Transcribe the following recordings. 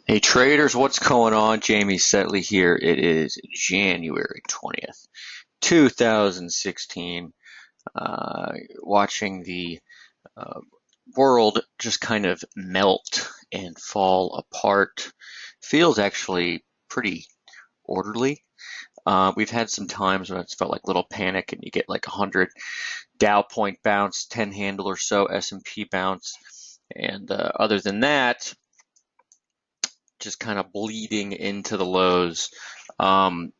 Hey traders, what's going on? Jamie Saettele here. It is January 20th, 2016. Watching the uh, world just kind of melt and fall apart. Feels actually pretty orderly. We've had some times when it's felt like little panic and you get like 100 Dow point bounce, 10 handle or so S&P bounce. And other than that, just kind of bleeding into the lows. Um,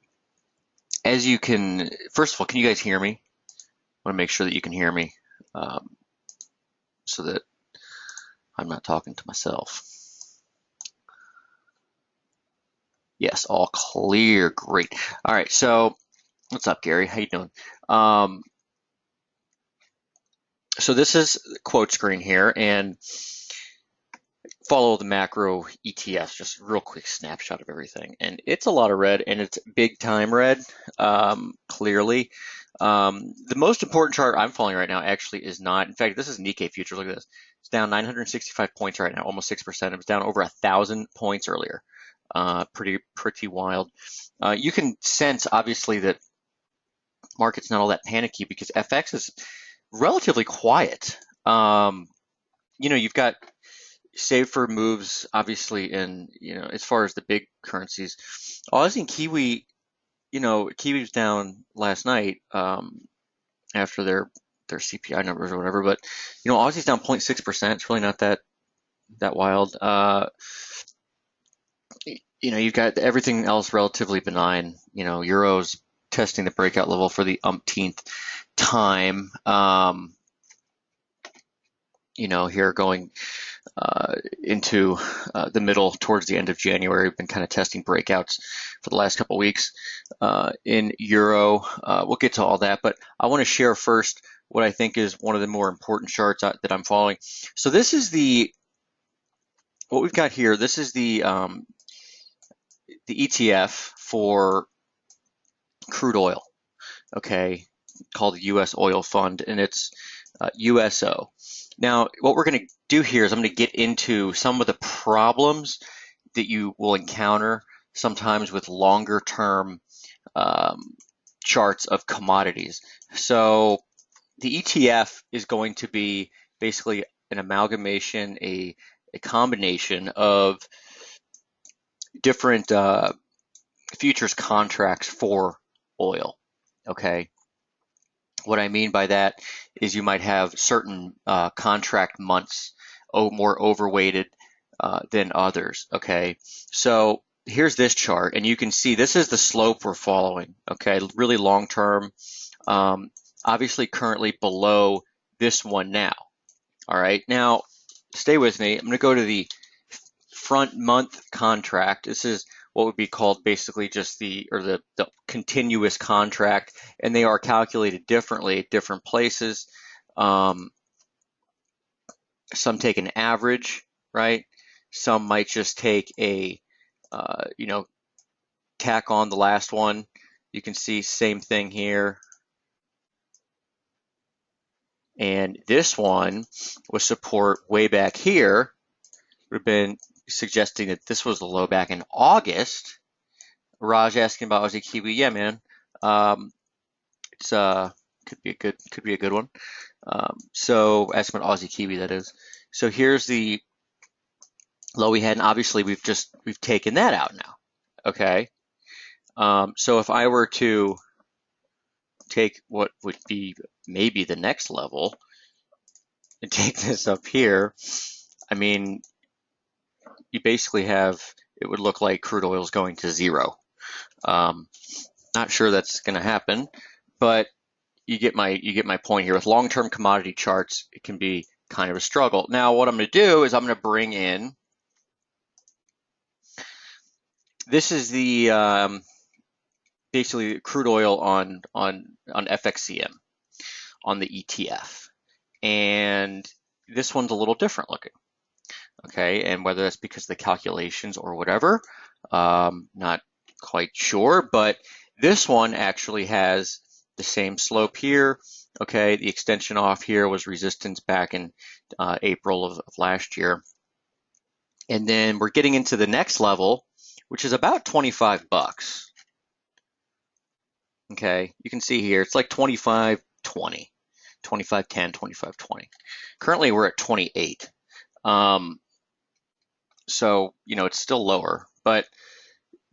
as you can, first of all, can you guys hear me? I want to make sure that you can hear me um, so that I'm not talking to myself. Yes, all clear. Great. All right. So, what's up, Gary? How you doing? Um, so this is the quote screen here, and follow the macro ETFs. Just a real quick snapshot of everything, and it's a lot of red, and it's big time red. Clearly, the most important chart I'm following right now actually is not. In fact, this is Nikkei futures. Look at this. It's down 965 points right now, almost 6%. It was down over 1,000 points earlier. Pretty wild. You can sense obviously that market's not all that panicky because FX is relatively quiet. You've got save for moves obviously in as far as the big currencies. Aussie and Kiwi, Kiwi was down last night after their CPI numbers or whatever, but Aussie's down 0.6%. It's really not that wild. You've got everything else relatively benign. Euro's testing the breakout level for the umpteenth time. Here going into the middle towards the end of January. We've been kind of testing breakouts for the last couple of weeks in Euro. We'll get to all that, but I want to share first what I think is one of the more important charts that I'm following. So this is what we've got here. This is the ETF for crude oil, okay, called the U.S. Oil Fund, and it's USO. Now, what we're going to do here is I'm going to get into some of the problems that you will encounter sometimes with longer term charts of commodities. So the ETF is going to be basically an amalgamation, a combination of different futures contracts for oil. Okay. What I mean by that is you might have certain contract months more overweighted than others. Okay. So here's this chart, and you can see this is the slope we're following. Okay. Really long term. Obviously currently below this one now. All right. Now, stay with me. I'm going to go to the front month contract. This is what would be called basically just the continuous contract, and they are calculated differently at different places. Some take an average, right? Some might just take a, tack on the last one. You can see same thing here. And this one was support way back here. Would have been suggesting that this was the low back in August. Raj asking about Aussie Kiwi. Yeah, man. It's could be a good one. So asking about Aussie Kiwi, that is. So here's the low we had, and obviously we've taken that out now. Okay. So if I were to take what would be maybe the next level and take this up here, I mean, you basically have, it would look like crude oil is going to zero. Not sure that's going to happen, but you get my point here. With long-term commodity charts, it can be kind of a struggle. Now, what I'm going to do is I'm going to bring in, this is the basically crude oil on FXCM on the ETF, and this one's a little different looking. Okay, and whether that's because of the calculations or whatever, not quite sure, but this one actually has the same slope here. Okay, the extension off here was resistance back in April of last year. And then we're getting into the next level, which is about 25 bucks. Okay, you can see here, it's like 25.20, 25.10, 25.20. Currently, we're at 28. So, it's still lower, but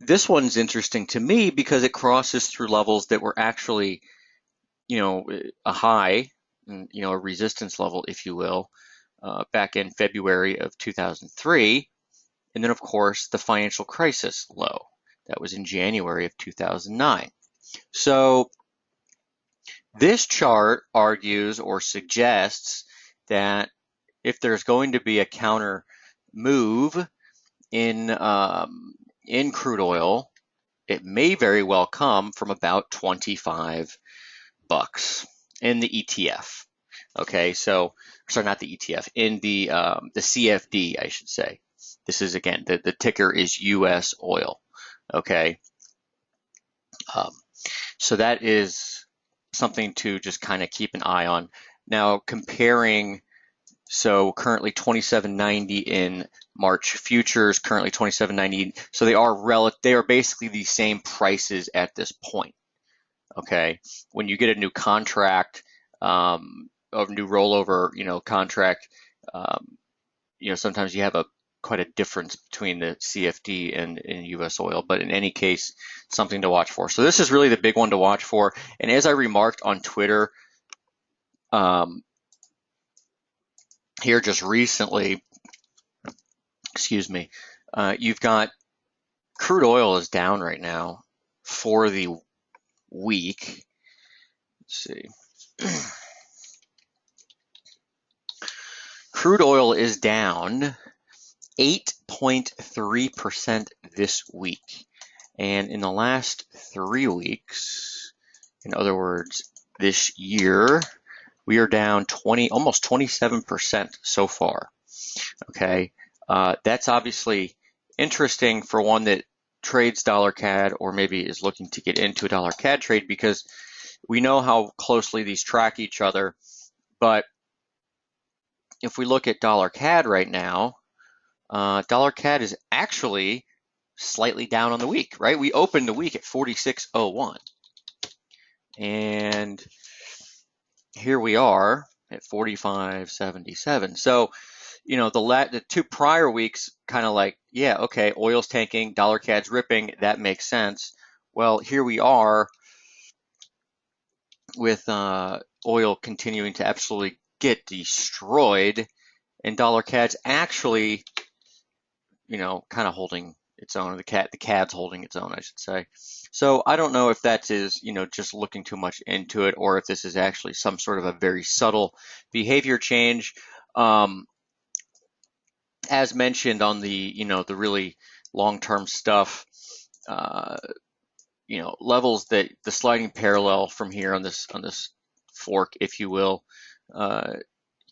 this one's interesting to me because it crosses through levels that were actually, a high, a resistance level, if you will, back in February of 2003. And then, of course, the financial crisis low. That was in January of 2009. So this chart argues or suggests that if there's going to be a counter move in crude oil, it may very well come from about 25 bucks in the ETF. Okay, so sorry, not the ETF, in the CFD, I should say. This is, again, the ticker is US oil. Okay, so that is something to just kind of keep an eye on. Now, comparing, so currently 27.90 in March futures, currently 27.90. So they are basically the same prices at this point. Okay, when you get a new contract, a new rollover, contract, sometimes you have quite a difference between the CFD and US oil, but in any case, something to watch for. So this is really the big one to watch for. And as I remarked on Twitter here just recently, excuse me, you've got crude oil is down right now for the week. Let's see. Crude oil is down 8.3% this week. And in the last 3 weeks, in other words, this year, we are down almost 27% so far. Okay, that's obviously interesting for one that trades dollar CAD or maybe is looking to get into a dollar CAD trade, because we know how closely these track each other. But if we look at dollar CAD right now, dollar CAD is actually slightly down on the week, right? We opened the week at 46.01. And here we are at 45.77. So, the 2 prior weeks kind of like, yeah, okay, oil's tanking, dollar CAD's ripping, that makes sense. Well, here we are with oil continuing to absolutely get destroyed, and dollar CAD's actually, kind of holding its own. The CAD's holding its own, I should say. So I don't know if that is, just looking too much into it, or if this is actually some sort of a very subtle behavior change. As mentioned on the, the really long-term stuff, levels that the sliding parallel from here on this fork, if you will, you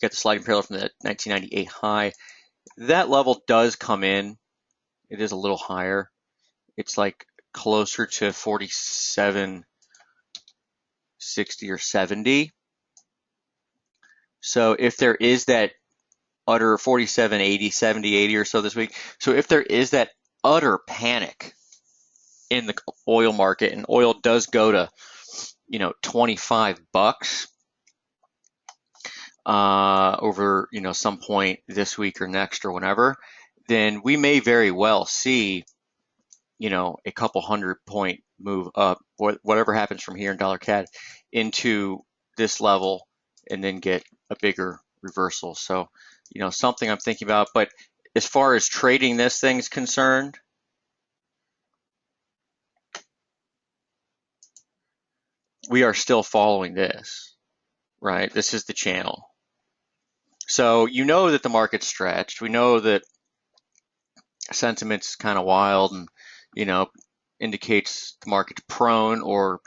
got the sliding parallel from the 1998 high. That level does come in. It is a little higher. It's like closer to 47.60 or 70. So if there is that utter 47.80, 70, 80 or so this week, so if there is that utter panic in the oil market and oil does go to, 25 bucks over, some point this week or next or whenever, then we may very well see, a couple 100-point move up, or whatever happens from here in dollar CAD into this level, and then get a bigger reversal. So, something I'm thinking about. But as far as trading this thing is concerned, we are still following this, right? This is the channel. So that the market's stretched. We know that sentiment's kind of wild and, indicates the market's prone or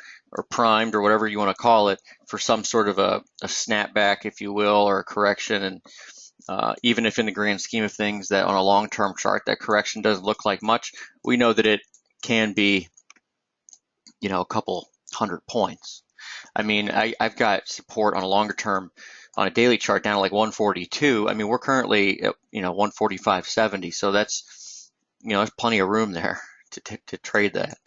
primed or whatever you want to call it for some sort of a snapback, if you will, or a correction. And even if in the grand scheme of things that on a long-term chart that correction doesn't look like much, we know that it can be, a couple 100 points. I mean, I've got support on a longer term on a daily chart down to like 142. I mean, we're currently at, 145.70. So that's, there's plenty of room there to trade that.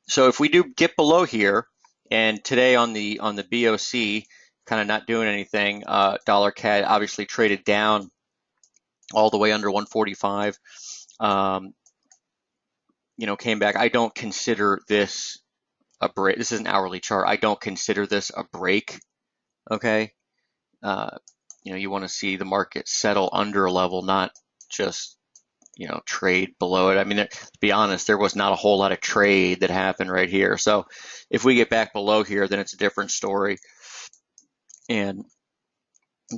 So if we do get below here, and today on the BOC, kind of not doing anything, dollar CAD obviously traded down all the way under 145. Came back. I don't consider this a break. This is an hourly chart. I don't consider this a break. Okay. You want to see the market settle under a level, not just, trade below it. I mean, to be honest, there was not a whole lot of trade that happened right here. So if we get back below here, then it's a different story. And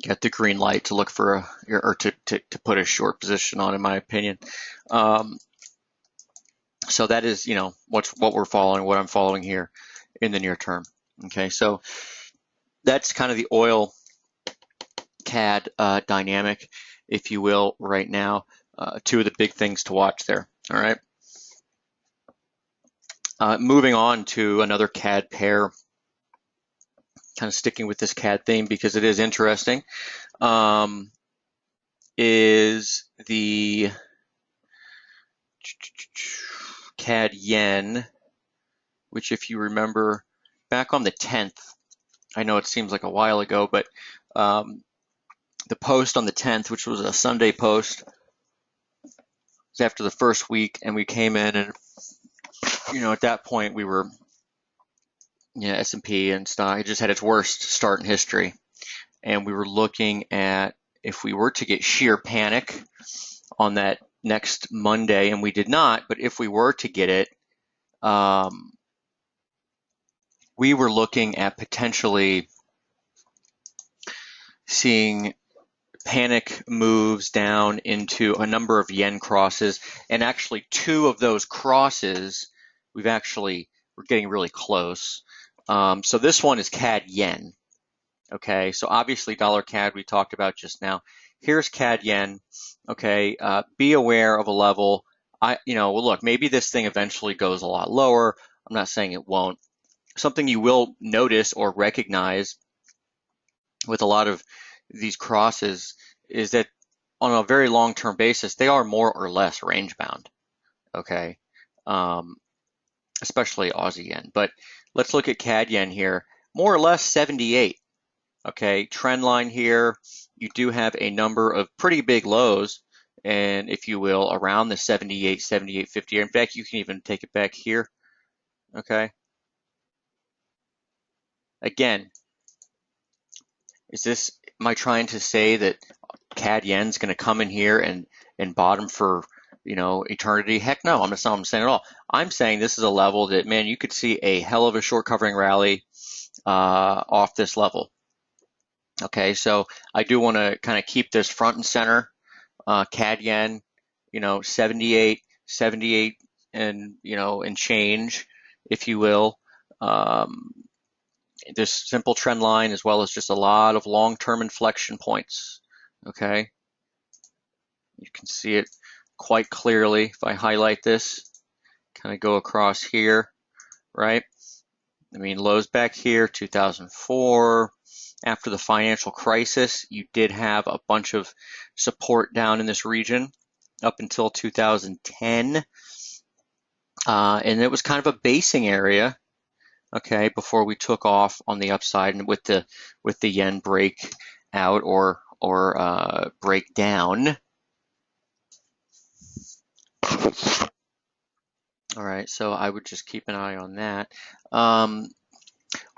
get the green light to look for to put a short position on, in my opinion. So that is, what we're following, what I'm following here in the near term. Okay, so that's kind of the oil CAD dynamic, if you will, right now. Two of the big things to watch there. All right. Moving on to another CAD pair, kind of sticking with this CAD theme because it is interesting, is the CAD yen, which, if you remember, back on the 10th, I know it seems like a while ago, but the post on the 10th, which was a Sunday post, was after the first week, and we came in, and at that point we were, S&P and stock, it just had its worst start in history, and we were looking at if we were to get sheer panic on that next Monday, and we did not, but if we were to get it, we were looking at potentially seeing panic moves down into a number of yen crosses, and actually two of those crosses we're getting really close. So this one is CAD yen. Okay, so obviously dollar CAD we talked about just now. Here's CAD yen. Okay, be aware of a level. Well, look, maybe this thing eventually goes a lot lower. I'm not saying it won't. Something you will notice or recognize with a lot of these crosses is that on a very long-term basis, they are more or less range-bound. Okay, especially Aussie yen. But let's look at CAD yen here. More or less 78. Okay, trend line here. You do have a number of pretty big lows, and if you will, around the 78, 78.50. In fact, you can even take it back here. Okay. Again, am I trying to say that CAD yen's going to come in here and bottom for, eternity? Heck no, that's not what I'm saying at all. I'm saying this is a level that, man, you could see a hell of a short covering rally off this level. Okay, so I do want to kind of keep this front and center. CAD yen, 78 and, and change, if you will. This simple trend line, as well as just a lot of long-term inflection points. Okay, you can see it quite clearly if I highlight this, kind of go across here, right? I mean, lows back here, 2004. After the financial crisis, you did have a bunch of support down in this region up until 2010. And it was kind of a basing area, okay, before we took off on the upside and with the yen break out or break down. All right, so I would just keep an eye on that.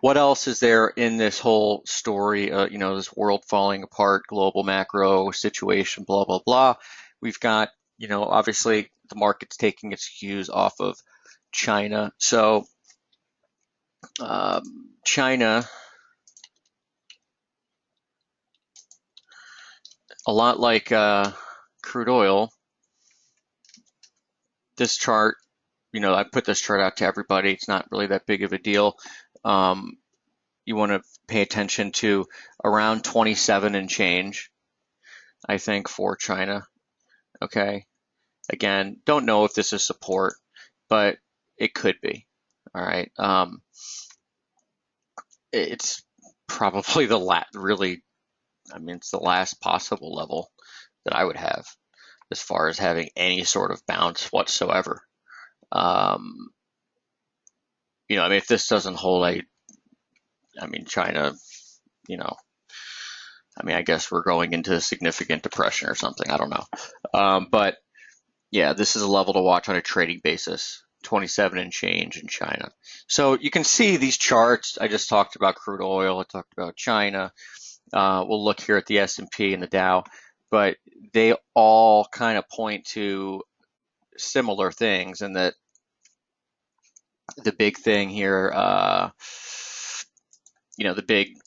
What else is there in this whole story? This world falling apart, global macro situation, blah, blah, blah. We've got, obviously the market's taking its cues off of China. So China, a lot like crude oil, this chart, I put this chart out to everybody. It's not really that big of a deal. You want to pay attention to around 27 and change, I think, for China. Okay. Again, don't know if this is support, but it could be. All right. It's probably it's the last possible level that I would have as far as having any sort of bounce whatsoever. If this doesn't hold, China, I guess we're going into a significant depression or something. I don't know. But yeah, this is a level to watch on a trading basis, 27 and change in China. So you can see these charts. I just talked about crude oil. I talked about China. We'll look here at the S&P and the Dow, but they all kind of point to similar things, and that the big thing here, the big,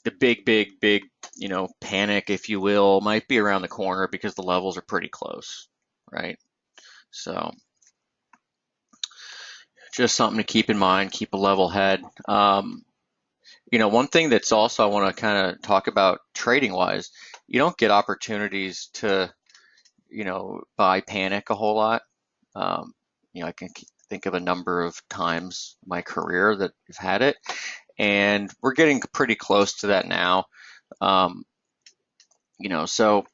panic, if you will, might be around the corner because the levels are pretty close, right? So just something to keep in mind, keep a level head. One thing that's also I want to kind of talk about trading wise, you don't get opportunities to, buy panic a whole lot. I can think of a number of times in my career that we've had it, and we're getting pretty close to that now. So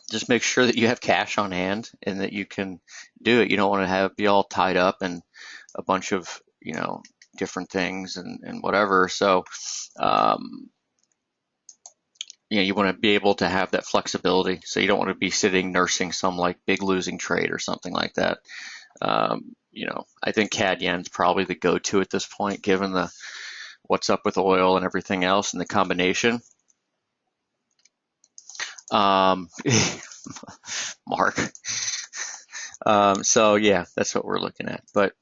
just make sure that you have cash on hand and that you can do it. You don't want to be all tied up in a bunch of, different things and whatever. So, you want to be able to have that flexibility. So you don't want to be sitting nursing some like big losing trade or something like that. I think CAD yen's probably the go-to at this point, given what's up with oil and everything else and the combination. Mark. So yeah, that's what we're looking at. But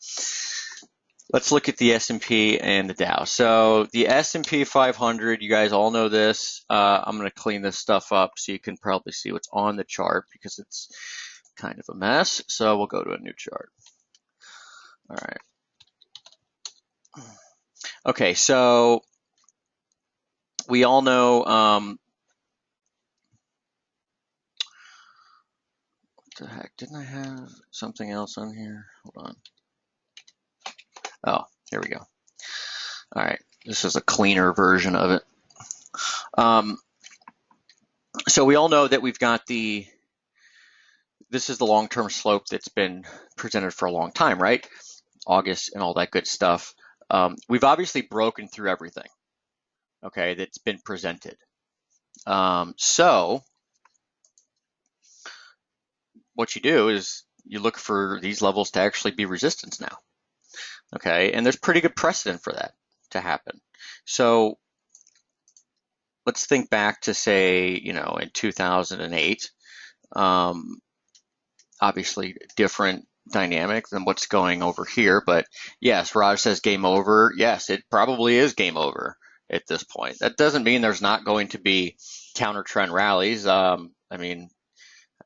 let's look at the S&P and the Dow. So the S&P 500, you guys all know this. I'm going to clean this stuff up so you can probably see what's on the chart because it's kind of a mess. So we'll go to a new chart. All right. Okay, so we all know what the heck, didn't I have something else on here? Hold on. Oh, here we go. All right, this is a cleaner version of it. So we all know that we've got this is the long-term slope that's been presented for a long time, right? August and all that good stuff. We've obviously broken through everything, okay, that's been presented. So what you do is you look for these levels to actually be resistance now, okay? And there's pretty good precedent for that to happen. So let's think back to, say, in 2008, obviously different dynamic than what's going over here. But yes, Raj says game over. Yes, it probably is game over at this point. That doesn't mean there's not going to be counter trend rallies.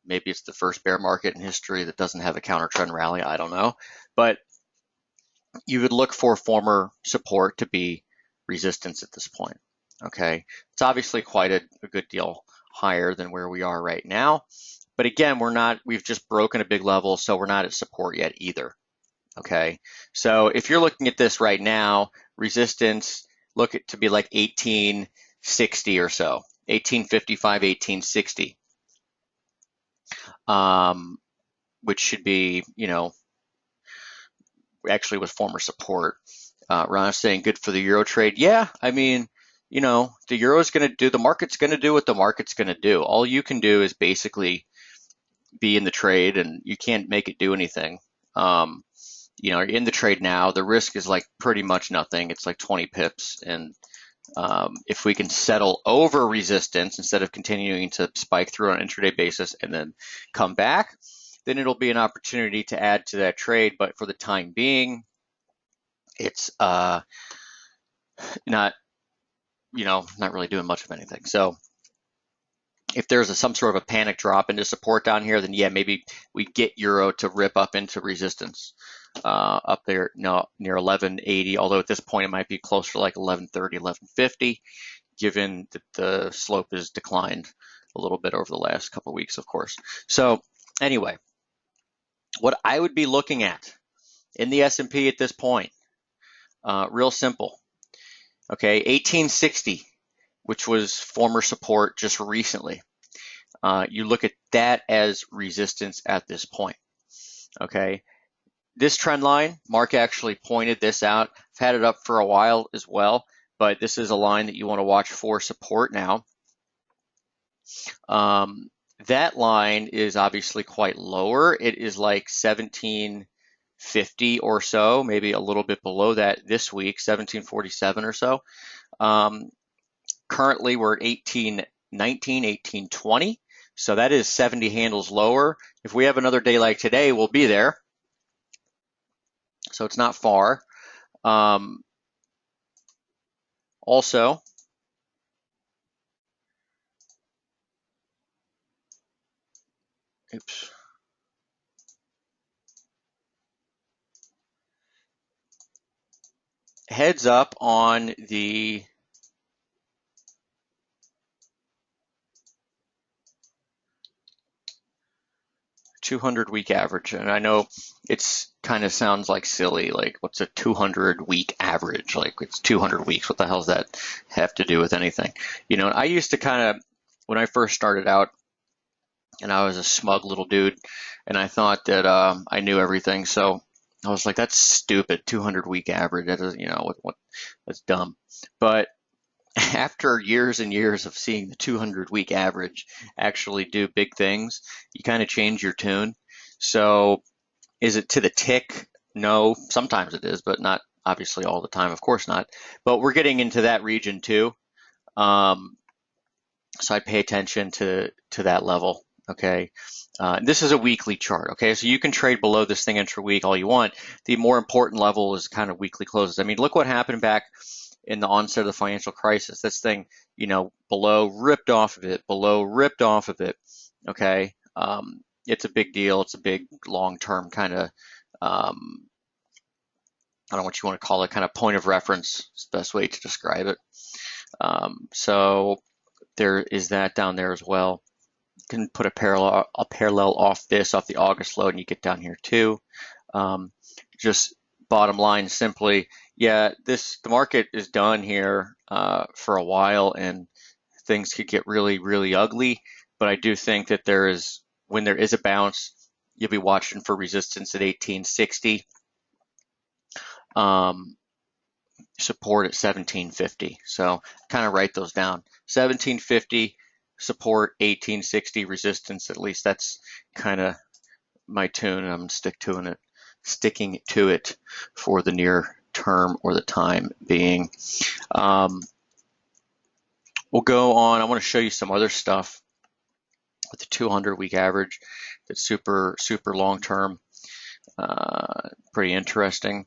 Maybe it's the first bear market in history that doesn't have a counter trend rally. I don't know. But you would look for former support to be resistance at this point. Okay. It's obviously quite a good deal higher than where we are right now. But again, we've just broken a big level, so we're not at support yet either. Okay. So if you're looking at this right now, resistance, look at to be like 1860 or so, 1855, 1860. Which should be, actually with former support. Ron is saying good for the euro trade. Yeah, the euro is going to do, the market's going to do what the market's going to do. All you can do is basically be in the trade, and you can't make it do anything. You're in the trade now. The risk is like pretty much nothing. It's like 20 pips. And if we can settle over resistance instead of continuing to spike through on an intraday basis and then come back, then it'll be an opportunity to add to that trade. But for the time being, it's not really doing much of anything. So if there's some sort of a panic drop into support down here, then yeah, maybe we get euro to rip up into resistance up there near 1180, although at this point it might be closer to like 1130, 1150, given that the slope has declined a little bit over the last couple of weeks, of course. So anyway, what I would be looking at in the S&P at this point, real simple. Okay, 1860 which was former support just recently. You look at that as resistance at this point, okay? This trend line, Mark actually pointed this out. I've had it up for a while as well, but this is a line that you want to watch for support now. That line is obviously quite lower. It is like 1750 or so, maybe a little bit below that this week, 1747 or so. Currently, we're at 1819, 1820. So that is 70 handles lower. If we have another day like today, we'll be there. So it's not far. Also, oops. Heads up on the 200-week average. And I know it's kind of sounds like silly, like what's a 200-week average? Like it's 200 weeks. What the hell does that have to do with anything? You know, I used to kind of, when I first started out, and I was a smug little dude, and I thought that I knew everything. So I was like, that's stupid, 200-week average. That is, you know, what that's dumb. But after years and years of seeing the 200-week average actually do big things, you kind of change your tune. So is it to the tick? No, sometimes it is, but not obviously all the time. Of course not. But we're getting into that region too. So I'd pay attention to that level. Okay. This is a weekly chart. Okay. So you can trade below this thing intra-week all you want. The more important level is kind of weekly closes. I mean, look what happened back in the onset of the financial crisis. This thing, you know, below ripped off of it, below ripped off of it. Okay. It's a big deal. It's a big long-term kind of, I don't know what you want to call it, kind of point of reference. It's the best way to describe it. So there is that down there as well. You can put a parallel off this, off the August low, and you get down here too. Just bottom line, simply, yeah, the market is done here for a while, and things could get really, really ugly. But I do think that when there is a bounce, you'll be watching for resistance at 1860, support at 1750. So kind of write those down. 1750 support, 1860 resistance. At least that's kind of my tune, and I'm sticking to it for the near term or the time being. We'll go on. I want to show you some other stuff with the 200-week average that's super, super long term. Pretty interesting.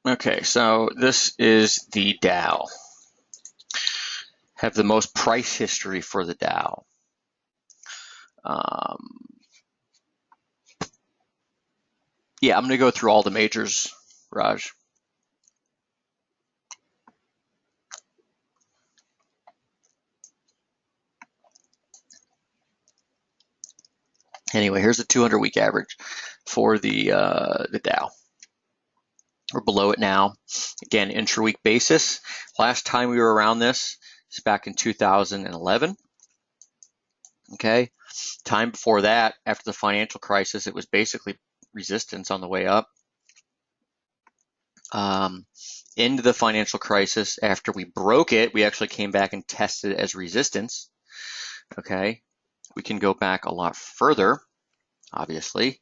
Okay, so this is the Dow. Have the most price history for the Dow. Yeah, I'm going to go through all the majors, Raj. Anyway, here's the 200-week average for the Dow. We're below it now. Again, intra-week basis. Last time we were around this is back in 2011. Okay. Time before that, after the financial crisis, it was basically resistance on the way up. Into the financial crisis, after we broke it, we actually came back and tested it as resistance. Okay. We can go back a lot further, obviously,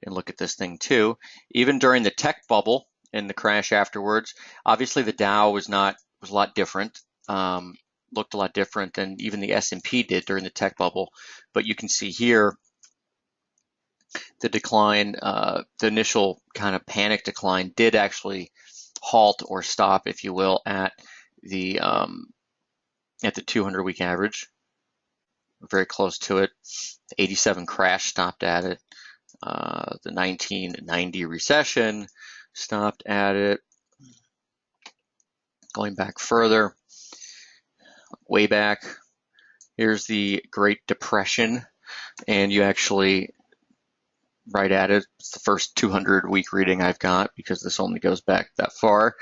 and look at this thing too. Even during the tech bubble and the crash afterwards, obviously the Dow was a lot different, looked a lot different than even the S&P did during the tech bubble. But you can see here the decline, the initial kind of panic decline did actually halt or stop, if you will, at the 200-week average. Very close to it. The 87 crash stopped at it. The 1990 recession stopped at it. Going back further, way back, here's the Great Depression, and you actually, right at it, it's the first 200-week reading I've got because this only goes back that far.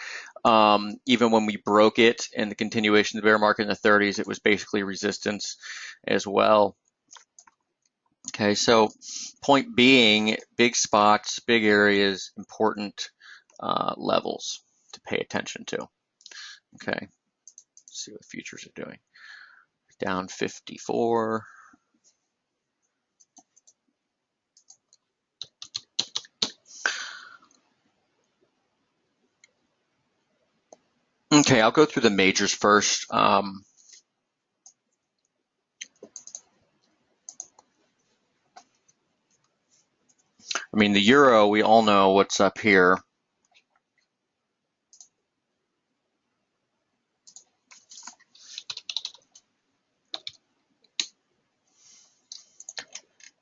Even when we broke it in the continuation of the bear market in the 30s, it was basically resistance as well. Okay, so point being, big spots, big areas, important levels to pay attention to. Okay, let's see what futures are doing. Down 54. Okay, I'll go through the majors first. I mean, the euro, we all know what's up here.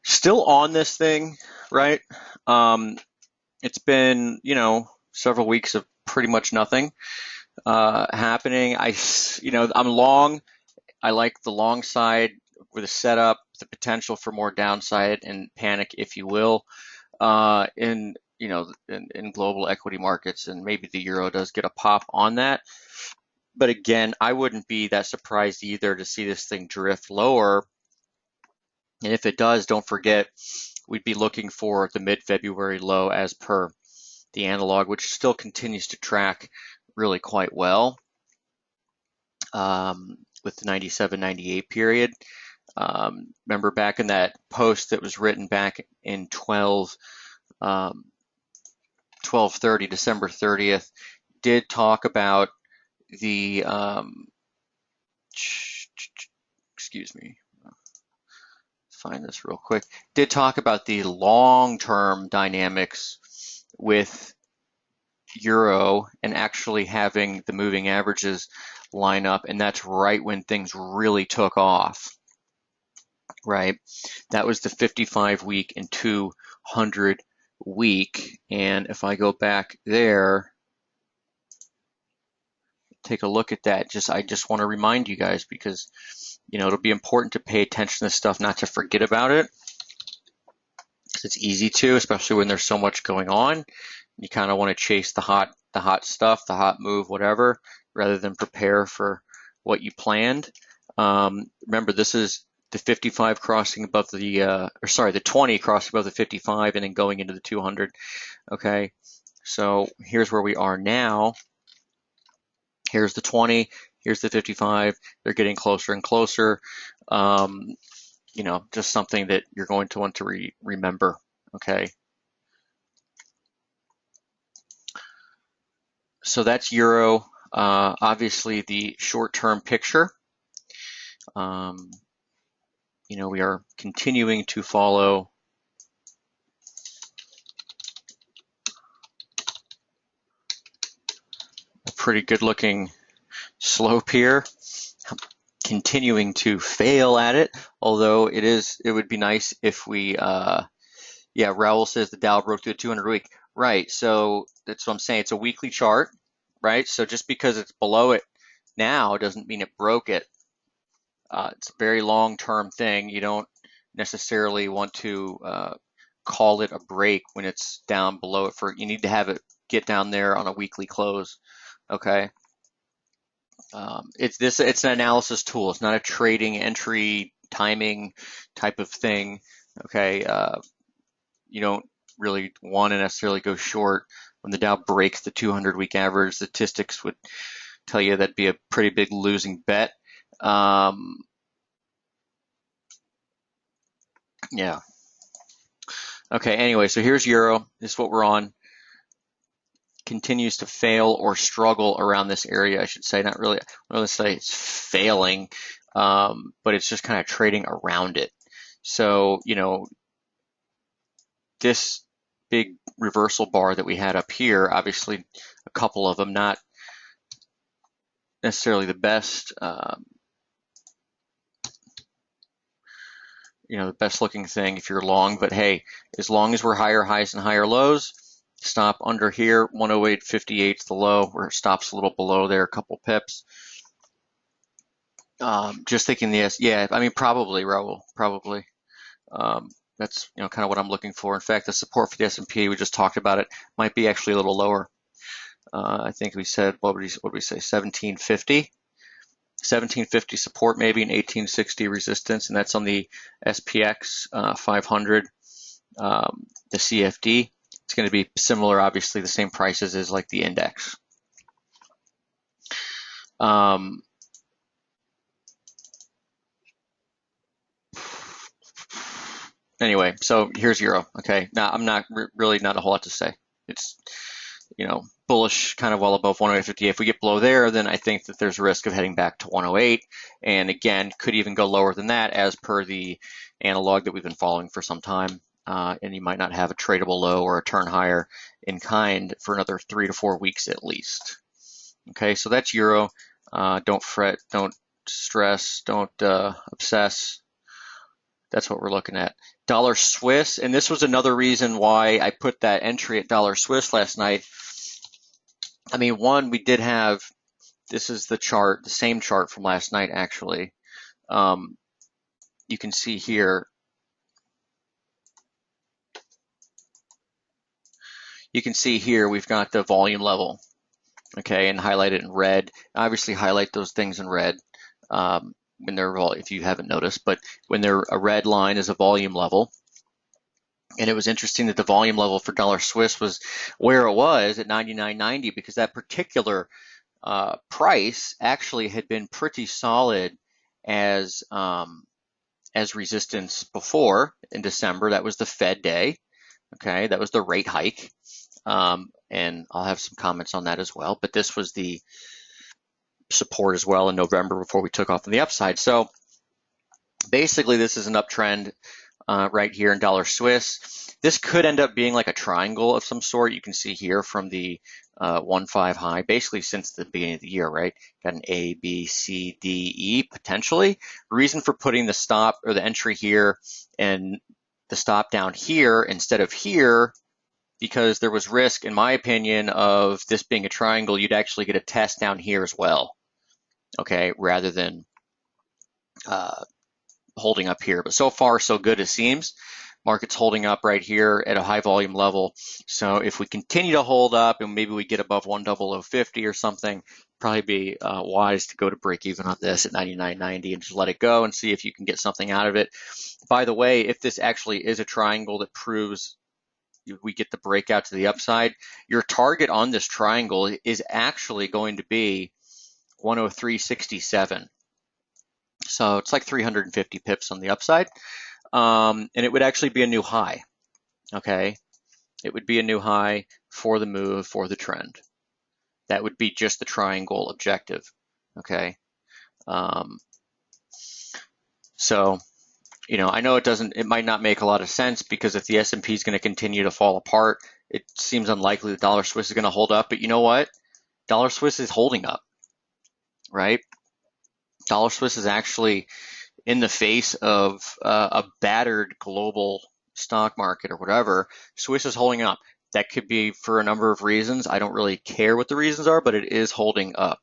Still on this thing, right? It's been, several weeks of pretty much nothing happening. I'm long. I like the long side with a setup, the potential for more downside and panic, if you will, in global equity markets, and maybe the euro does get a pop on that. But again, I wouldn't be that surprised either to see this thing drift lower. And if it does, don't forget, we'd be looking for the mid-February low as per the analog, which still continues to track really quite well with the 97, 98 period. Remember back in that post that was written back in 12/30, December 30th, did talk about the, excuse me, find this real quick, did talk about the long-term dynamics with euro and actually having the moving averages line up, and that's right when things really took off, right? That was the 55-week and 200-week, and if I go back there, take a look at that. I just want to remind you guys because it'll be important to pay attention to this stuff, not to forget about it. It's easy to, especially when there's so much going on. You kind of want to chase the hot stuff, the hot move, whatever, rather than prepare for what you planned. Remember, this is the 55 crossing above the 20 crossing above the 55 and then going into the 200. Okay, so here's where we are now. Here's the 20. Here's the 55. They're getting closer and closer. Just something that you're going to want to remember. Okay. So that's euro. Obviously, the short-term picture. We are continuing to follow a pretty good-looking slope here. Continuing to fail at it, although it would be nice if we, Raul says the Dow broke through a 200-week. Right, so that's what I'm saying. It's a weekly chart, right? So just because it's below it now doesn't mean it broke it. It's a very long-term thing. You don't necessarily want to call it a break when it's down below it. You need to have it get down there on a weekly close, okay? It's an analysis tool. It's not a trading entry timing type of thing. Okay, you don't really want to necessarily go short when the Dow breaks the 200-week average. Statistics would tell you that'd be a pretty big losing bet. Yeah. Okay. Anyway, so here's euro. This is what we're on. Continues to fail or struggle around this area, I should say. Not really. I don't want to say it's failing, but it's just kind of trading around it. So, this big reversal bar that we had up here, obviously a couple of them, not necessarily the best, the best looking thing if you're long, but hey, as long as we're higher highs and higher lows, Stop under here, 108.58 is the low, where it stops a little below there, a couple pips. Just thinking yes, yeah, I mean, probably, Raul, probably. That's kind of what I'm looking for. In fact, the support for the S&P, we just talked about it, might be actually a little lower. I think we said, what would we say, 1750? 1750 support maybe, and 1860 resistance, and that's on the SPX 500, the CFD. It's going to be similar, obviously, the same prices as like the index. Anyway, so here's euro. Okay, now I'm not really not a whole lot to say. It's bullish, kind of well above 108.50. If we get below there, then I think that there's a risk of heading back to 108, and again, could even go lower than that as per the analog that we've been following for some time. And you might not have a tradable low or a turn higher in kind for another 3 to 4 weeks at least. Okay, so that's euro. Don't fret, don't stress, don't obsess. That's what we're looking at. Dollar Swiss, and this was another reason why I put that entry at dollar Swiss last night. I mean, one, we did have, this is the chart, the same chart from last night actually. You can see here, we've got the volume level, okay, and highlighted in red. Obviously highlight those things in red when they're, if you haven't noticed, but when they're a red line is a volume level. And it was interesting that the volume level for dollar Swiss was where it was at 99.90, because that particular price actually had been pretty solid as resistance before in December. That was the Fed day. Okay, that was the rate hike. And I'll have some comments on that as well. But this was the support as well in November before we took off on the upside. So basically, this is an uptrend right here in dollar Swiss. This could end up being like a triangle of some sort. You can see here from the 1.5 high, basically since the beginning of the year, right? Got an A, B, C, D, E potentially. Reason for putting the stop or the entry here and the stop down here instead of here, because there was risk, in my opinion, of this being a triangle. You'd actually get a test down here as well, okay, rather than holding up here. But so far, so good, it seems. Market's holding up right here at a high volume level. So if we continue to hold up and maybe we get above 100.50 or something, probably be wise to go to break even on this at 99.90 and just let it go and see if you can get something out of it. By the way, if this actually is a triangle that proves we get the breakout to the upside, your target on this triangle is actually going to be 103.67. So it's like 350 pips on the upside. And it would actually be a new high, okay? It would be a new high for the move, for the trend. That would be just the triangle objective, okay? So, I know it might not make a lot of sense, because if the S&P is going to continue to fall apart, it seems unlikely the dollar Swiss is going to hold up. But you know what? Dollar Swiss is holding up, right? Dollar Swiss is actually, in the face of a battered global stock market or whatever, Swiss is holding up. That could be for a number of reasons. I don't really care what the reasons are, but it is holding up.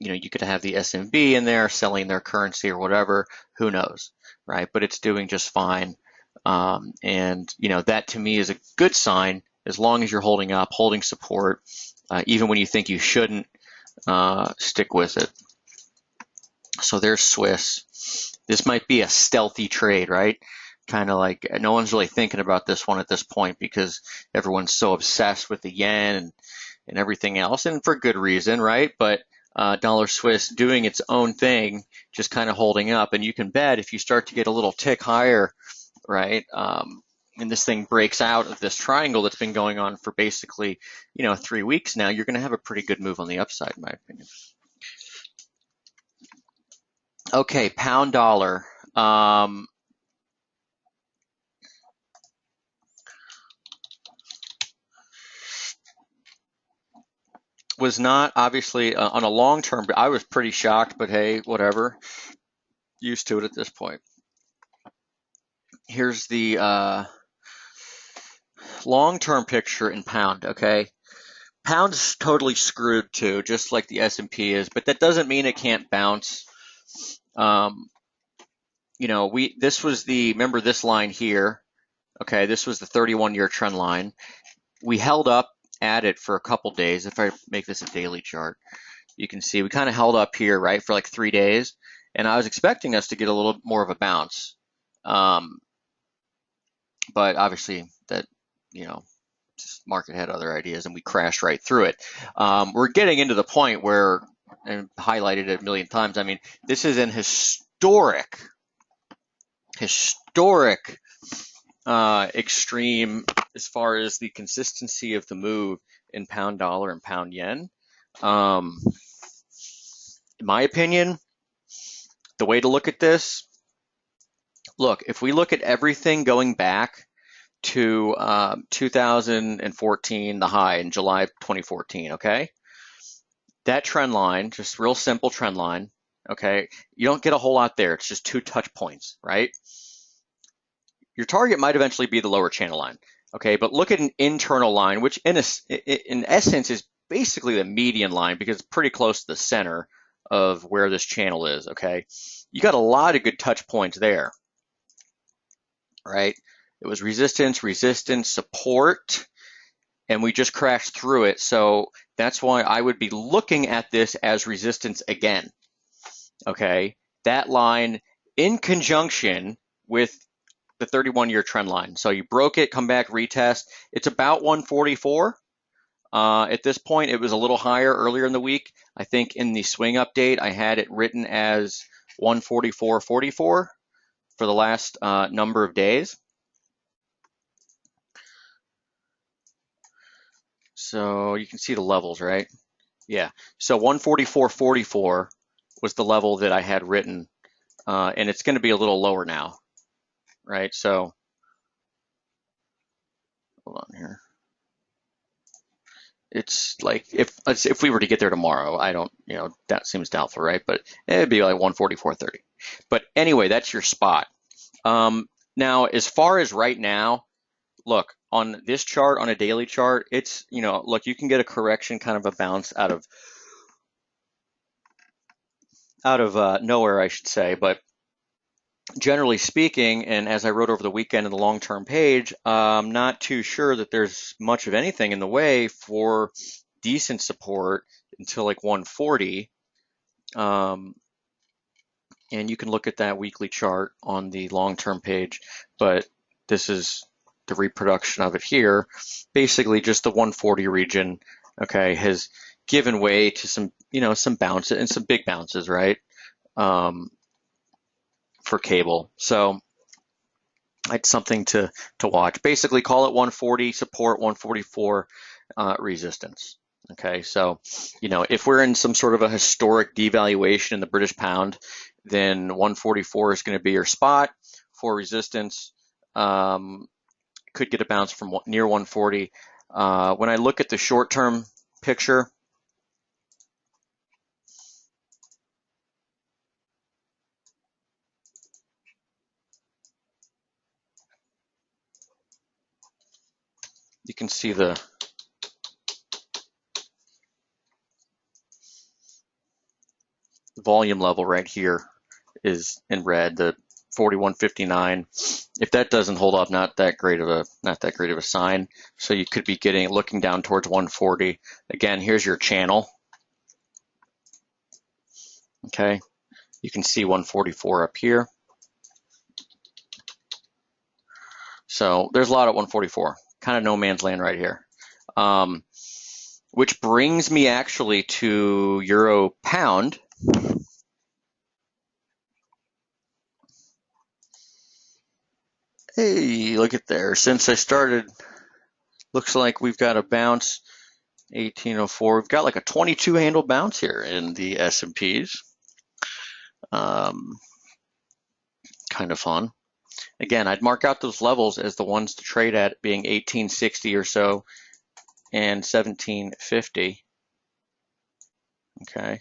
You could have the SMB in there selling their currency or whatever, who knows, right? But it's doing just fine. And that to me is a good sign, as long as you're holding up, holding support, even when you think you shouldn't, stick with it. So there's Swiss. This might be a stealthy trade, right? Kind of like no one's really thinking about this one at this point, because everyone's so obsessed with the yen and everything else, and for good reason, right? But dollar Swiss doing its own thing, just kind of holding up. And you can bet if you start to get a little tick higher, right, and this thing breaks out of this triangle that's been going on for basically 3 weeks now, you're going to have a pretty good move on the upside, in my opinion. Okay, pound dollar. Was not obviously on a long term, but I was pretty shocked, but hey, whatever. Used to it at this point. Here's the long-term picture in pound, okay? Pound's totally screwed too, just like the S&P is, but that doesn't mean it can't bounce. You know, this was remember this line here, okay? This was the 31-year trend line. We held up at it for a couple days. If I make this a daily chart, you can see we kind of held up here, right, for like 3 days, and I was expecting us to get a little more of a bounce. But obviously that, you know, just market had other ideas and we crashed right through it. We're getting into the point where, and highlighted it a million times, I mean, this is an historic extreme as far as the consistency of the move in pound dollar and pound yen. In my opinion, the way to look at this, look, if we look at everything going back to 2014, the high in July of 2014, okay? That trend line, just real simple trend line, okay? You don't get a whole lot there. It's just 2 touch points, right? Your target might eventually be the lower channel line, okay? But look at an internal line, which in essence is basically the median line because it's pretty close to the center of where this channel is, okay? You got a lot of good touch points there, right? It was resistance, support, and we just crashed through it. So that's why I would be looking at this as resistance again, okay? That line in conjunction with the 31-year trend line. So you broke it, come back, retest. It's about 144. At this point, it was a little higher earlier in the week. I think in the swing update, I had it written as 144.44 for the last number of days. So you can see the levels, right? Yeah. So 144.44 was the level that I had written, and it's going to be a little lower now, right? So hold on here. It's like if we were to get there tomorrow, I don't, you know, that seems doubtful, right? But it'd be like 144.30. But anyway, that's your spot. Now, as far as right now, look, on this chart, on a daily chart, it's, you know, look, you can get a correction, kind of a bounce out of nowhere, I should say. But generally speaking, and as I wrote over the weekend in the long-term page, I'm not too sure that there's much of anything in the way for decent support until like 140. And you can look at that weekly chart on the long-term page, but this is the reproduction of it here. Basically just the 140 region, okay, has given way to some, you know, some bounces and some big bounces, right? For cable. So it's something to watch. Basically call it 140 support, 144 resistance. Okay, so, you know, if we're in some sort of a historic devaluation in the British pound, then 144 is going to be your spot for resistance. Could get a bounce from near 140. When I look at the short-term picture, you can see the volume level right here is in red, the 41.59. If that doesn't hold up, not that great of a sign. So you could be looking down towards 140. Again, here's your channel. Okay, you can see 144 up here. So there's a lot at 144, kind of no man's land right here. Which brings me actually to Euro Pound. Hey, look at there. Since I started, looks like we've got a bounce, 1804. We've got like a 22 handle bounce here in the S&Ps. Kind of fun. Again, I'd mark out those levels as the ones to trade at, being 1860 or so and 1750. Okay.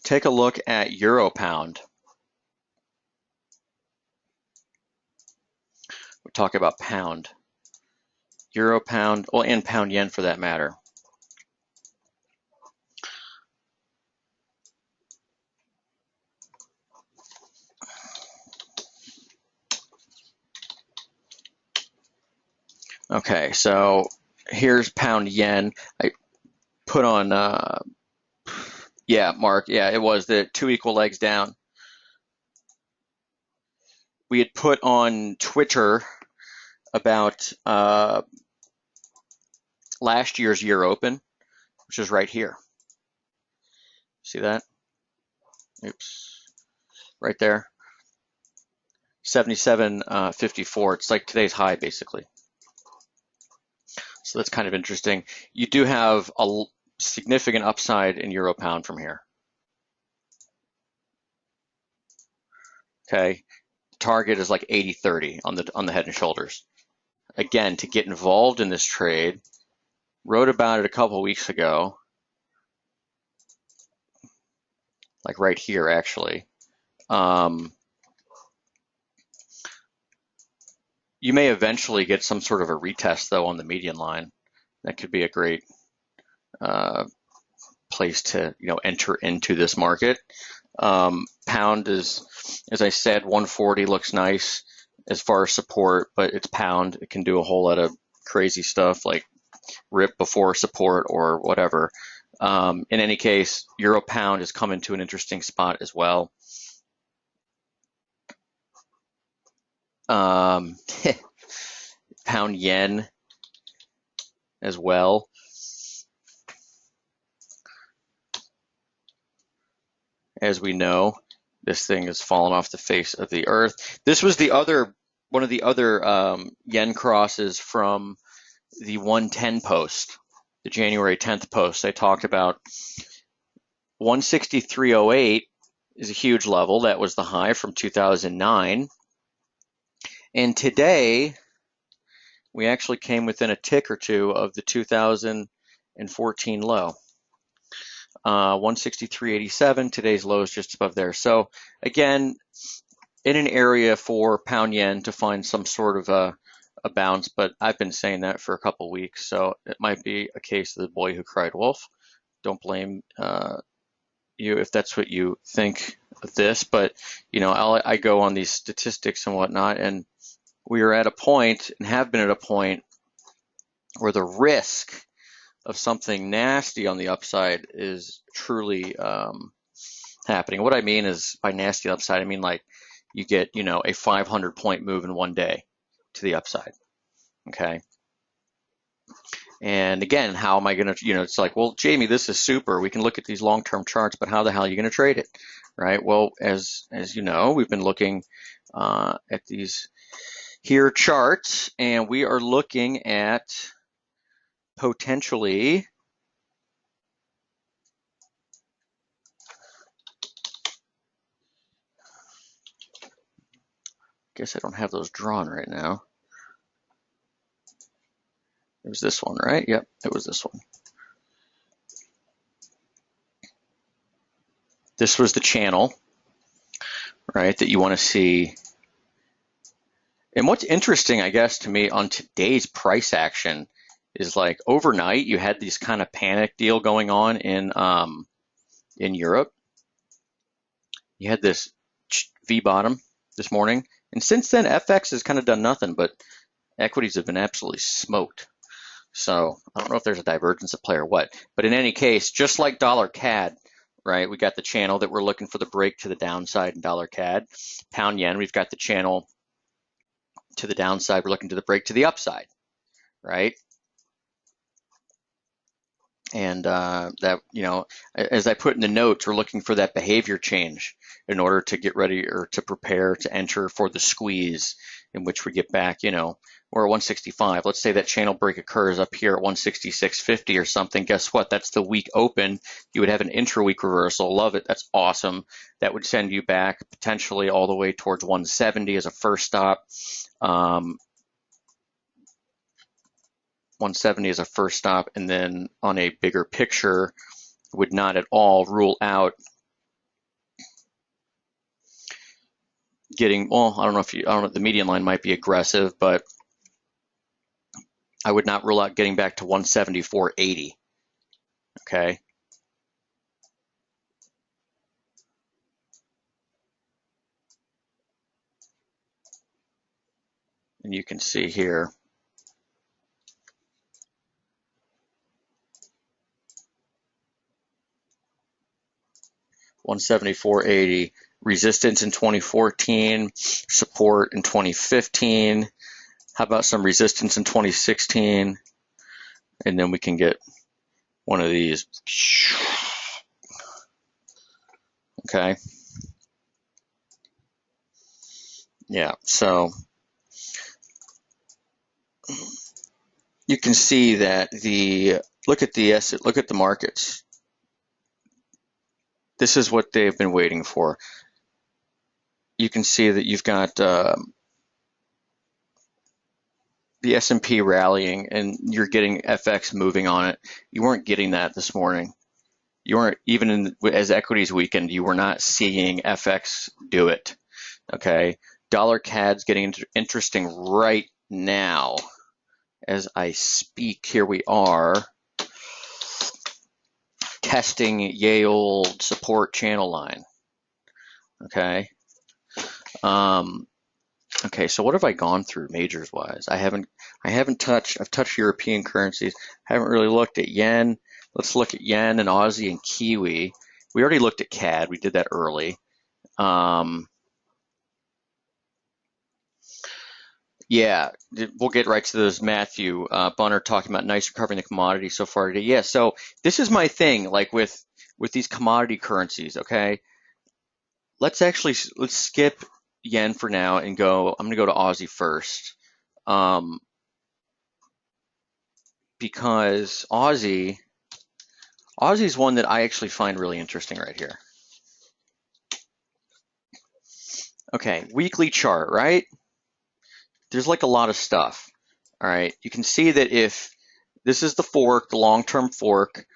Take a look at Euro Pound. talk about pound, euro, pound, well, and pound yen for that matter. Okay, so here's pound yen. I put on, yeah, Mark, yeah, it was the two equal legs down. We had put on Twitter about last year's year open, which is right here. See that? Oops, right there. 77.54. It's like today's high, basically. So that's kind of interesting. You do have a significant upside in euro pound from here. Okay, target is like 80-30 on the head and shoulders. Again, to get involved in this trade, wrote about it a couple of weeks ago, like right here actually. You may eventually get some sort of a retest though on the median line. That could be a great place to enter into this market. Pound is, as I said, 140 looks nice as far as support, but it's pound. It can do a whole lot of crazy stuff like rip before support or whatever. In any case, euro pound has come into an interesting spot as well. Pound yen as well. As we know, this thing has fallen off the face of the earth. This was one of the other yen crosses from the 110 post, the January 10th post. I talked about 163.08 is a huge level. That was the high from 2009. And today, we actually came within a tick or two of the 2014 low. 163.87, today's low is just above there. So again, in an area for pound yen to find some sort of a bounce, but I've been saying that for a couple weeks, so it might be a case of the boy who cried wolf. Don't blame you if that's what you think of this, but I go on these statistics and whatnot, and we are at a point and have been at a point where the risk of something nasty on the upside is truly happening. What I mean is, by nasty upside, I mean like you get a 500-point move in one day to the upside. Okay. And again, how am I going to, it's like, well, Jamie, this is super. We can look at these long-term charts, but how the hell are you going to trade it? Right. Well, as you know, we've been looking at these here charts, and we are looking at potentially guess I don't have those drawn right now. It was this one, right? Yep, it was this one. This was the channel, right, that you want to see. And what's interesting, I guess, to me on today's price action is like overnight you had this kind of panic deal going on in Europe. You had this V bottom this morning, and since then FX has kind of done nothing, but equities have been absolutely smoked. So I don't know if there's a divergence at play or what, but in any case, just like dollar CAD, right? We got the channel that we're looking for the break to the downside in dollar CAD. Pound yen, we've got the channel to the downside. We're looking to the break to the upside, right? And that, as I put in the notes, we're looking for that behavior change in order to get ready or to prepare to enter for the squeeze in which we get back, we're at 165. Let's say that channel break occurs up here at 166.50 or something. Guess what? That's the week open. You would have an intra-week reversal. Love it. That's awesome. That would send you back potentially all the way towards 170 as a first stop. 170 as a first stop, and then on a bigger picture, would not at all rule out getting, well, I don't know, the median line might be aggressive, but I would not rule out getting back to 174.80. Okay. And you can see here, $174.80, resistance in 2014, support in 2015. How about some resistance in 2016? And then we can get one of these. Okay. Yeah, so you can see that look at the markets. This is what they've been waiting for. You can see that you've got the S&P rallying, and you're getting FX moving on it. You weren't getting that this morning. You weren't, even as equities weakened, you were not seeing FX do it. Okay, dollar CAD's getting interesting right now as I speak. Here we are testing yay old support channel line. Okay. Okay, so what have I gone through majors wise? I've touched European currencies. Haven't really looked at yen. Let's look at yen and Aussie and Kiwi. We already looked at CAD. We did that early. Yeah, we'll get right to those. Matthew Bunner talking about nice recovery in the commodity so far today. Yeah, so this is my thing, like with these commodity currencies. Okay, let's skip yen for now and go. I'm gonna go to Aussie first, because Aussie is one that I actually find really interesting right here. Okay, weekly chart, right? There's like a lot of stuff. All right, you can see that if this is the fork, the long-term fork,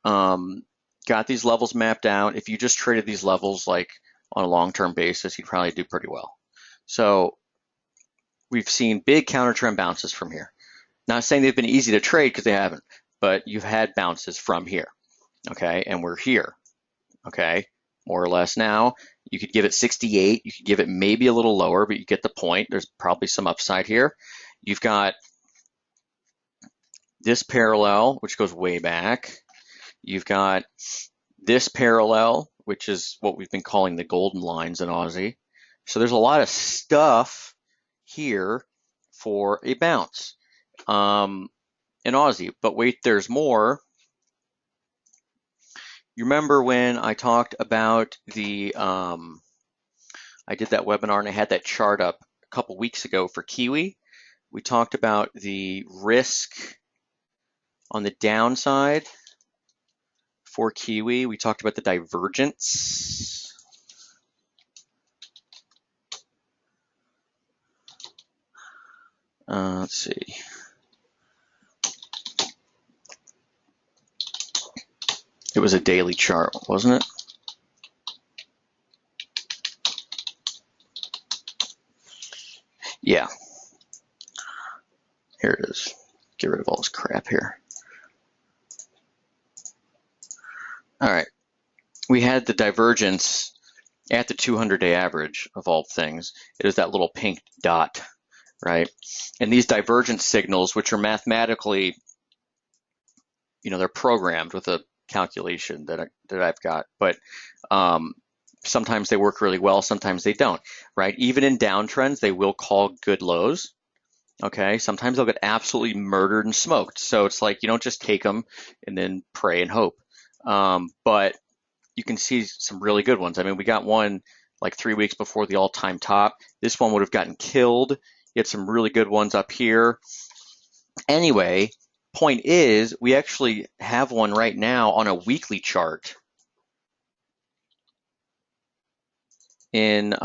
got these levels mapped out. If you just traded these levels like on a long-term basis, you'd probably do pretty well. So we've seen big counter trend bounces from here. Not saying they've been easy to trade, because they haven't, but you've had bounces from here. Okay, and we're here. Okay, more or less now. You could give it 68. You could give it maybe a little lower, but you get the point. There's probably some upside here. You've got this parallel, which goes way back. You've got this parallel, which is what we've been calling the golden lines in Aussie. So there's a lot of stuff here for a bounce in Aussie. But wait, there's more. You remember when I talked about I did that webinar and I had that chart up a couple weeks ago for Kiwi. We talked about the risk on the downside for Kiwi. We talked about the divergence. Let's see. It was a daily chart, wasn't it? Yeah. Here it is. Get rid of all this crap here. All right. We had the divergence at the 200-day average of all things. It is that little pink dot, right? And these divergent signals, which are mathematically, they're programmed with a calculation that I've got, but sometimes they work really well, sometimes they don't, right? Even in downtrends, they will call good lows. Okay, sometimes they'll get absolutely murdered and smoked. So it's like you don't just take them and then pray and hope. But you can see some really good ones. I mean, we got one like 3 weeks before the all-time top. This one would have gotten killed. You had some really good ones up here. Anyway, point is, we actually have one right now on a weekly chart in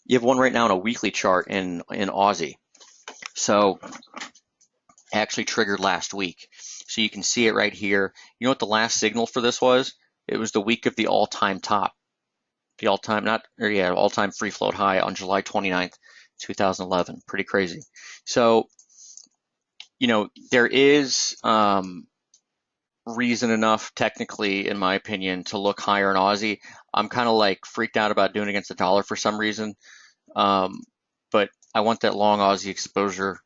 you have one right now on a weekly chart in Aussie. So actually triggered last week. So you can see it right here. You know what the last signal for this was? It was the week of the all-time top. the all-time free float high on July 29th, 2011. Pretty crazy. So, there is reason enough technically, in my opinion, to look higher in Aussie. I'm kind of like freaked out about doing it against the dollar for some reason. But I want that long Aussie exposure.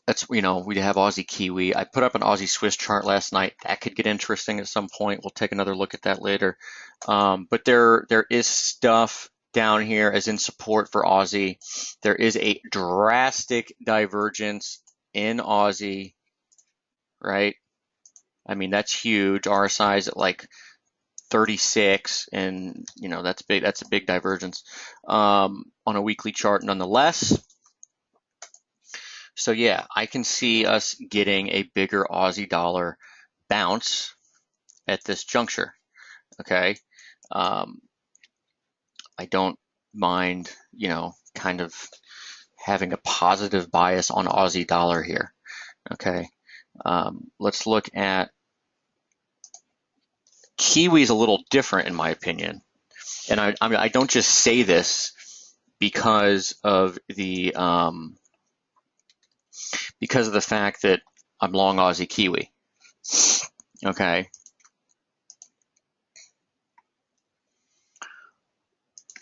That's, we have Aussie Kiwi. I put up an Aussie Swiss chart last night. That could get interesting at some point. We'll take another look at that later. But there is stuff down here as in support for Aussie. There is a drastic divergence in Aussie, right? I mean, that's huge. RSI is at like 36, and that's big. That's a big divergence on a weekly chart, nonetheless. So yeah, I can see us getting a bigger Aussie dollar bounce at this juncture. Okay, I don't mind, kind of having a positive bias on Aussie dollar here. Okay, let's look at Kiwi. Is a little different in my opinion, and I don't just say this because of the fact that I'm long Aussie Kiwi. Okay.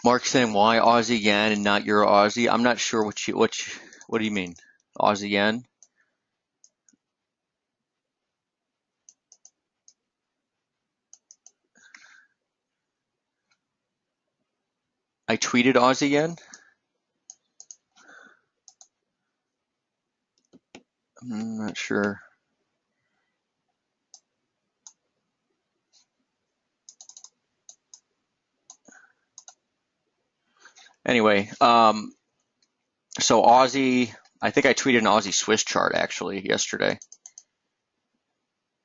Mark's saying, why Aussie yen and not Euro Aussie? I'm not sure what do you mean? Aussie yen? I tweeted Aussie yen? I'm not sure. Anyway, so Aussie, I think I tweeted an Aussie Swiss chart actually yesterday.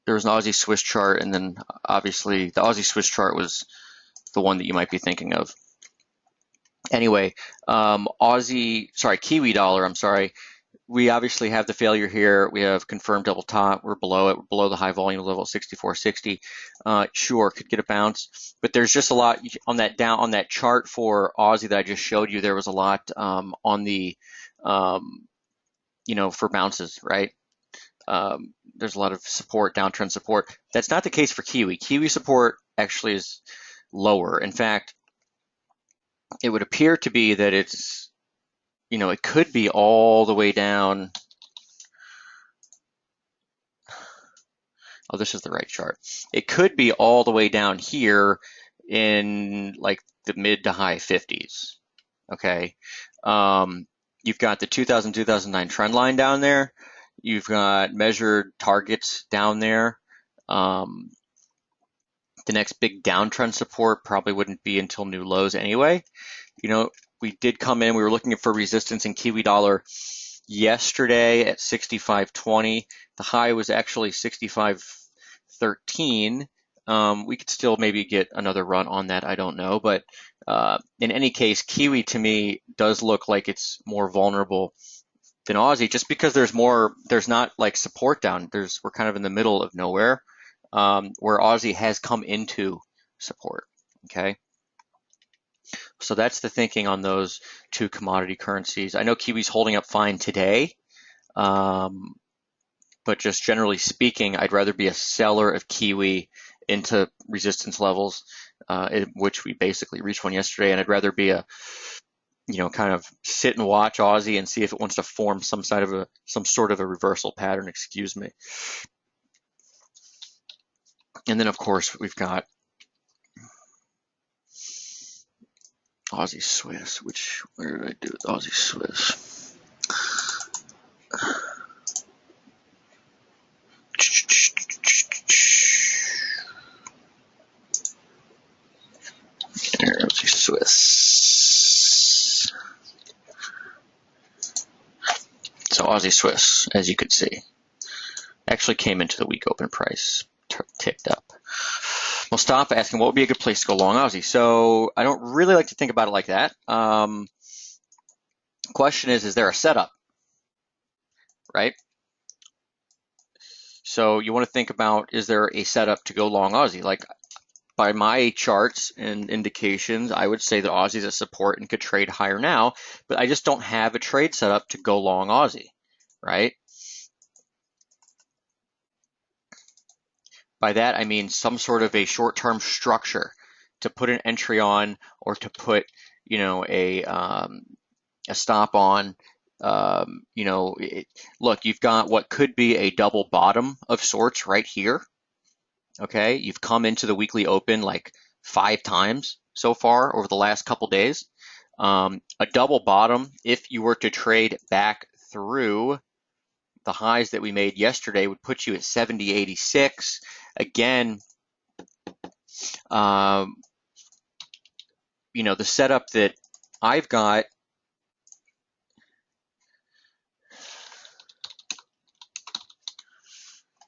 There was an Aussie Swiss chart, and then obviously the Aussie Swiss chart was the one that you might be thinking of. Anyway, Kiwi dollar, I'm sorry. We obviously have the failure here. We have confirmed double top. We're below it. We're below the high volume level at 64.60. Sure, could get a bounce, but there's just a lot on that chart for Aussie that I just showed you. There was a lot on the, for bounces, right? There's a lot of support, downtrend support. That's not the case for Kiwi. Kiwi support actually is lower. In fact, it would appear to be that it's, it could be all the way down. Oh, this is the right chart. It could be all the way down here in like the mid to high 50s. Okay. You've got the 2000-2009 trend line down there. You've got measured targets down there. The next big downtrend support probably wouldn't be until new lows anyway. We did come in, we were looking for resistance in Kiwi dollar yesterday at 65.20. The high was actually 65.13. We could still maybe get another run on that, I don't know. But in any case, Kiwi to me does look like it's more vulnerable than Aussie, just because there's not like support down. We're kind of in the middle of nowhere, where Aussie has come into support. Okay. So that's the thinking on those two commodity currencies. I know Kiwi's holding up fine today, but just generally speaking, I'd rather be a seller of Kiwi into resistance levels, which we basically reached one yesterday, and I'd rather be kind of sit and watch Aussie and see if it wants to form some sort of a reversal pattern, excuse me. And then of course we've got Aussie Swiss, where did I do with Aussie Swiss? There, Aussie Swiss. So Aussie Swiss, as you could see, actually came into the week open price, ticked up. Well, stop asking what would be a good place to go long Aussie. So I don't really like to think about it like that. Question is there a setup, right? So you want to think about, is there a setup to go long Aussie? Like by my charts and indications, I would say that Aussie's a support and could trade higher now, but I just don't have a trade set up to go long Aussie, right? By that, I mean some sort of a short-term structure to put an entry on or to put, a stop on. Look, you've got what could be a double bottom of sorts right here. Okay, you've come into the weekly open like 5 times so far over the last couple days. A double bottom, if you were to trade back through the highs that we made yesterday, would put you at 70.86. Again, the setup that I've got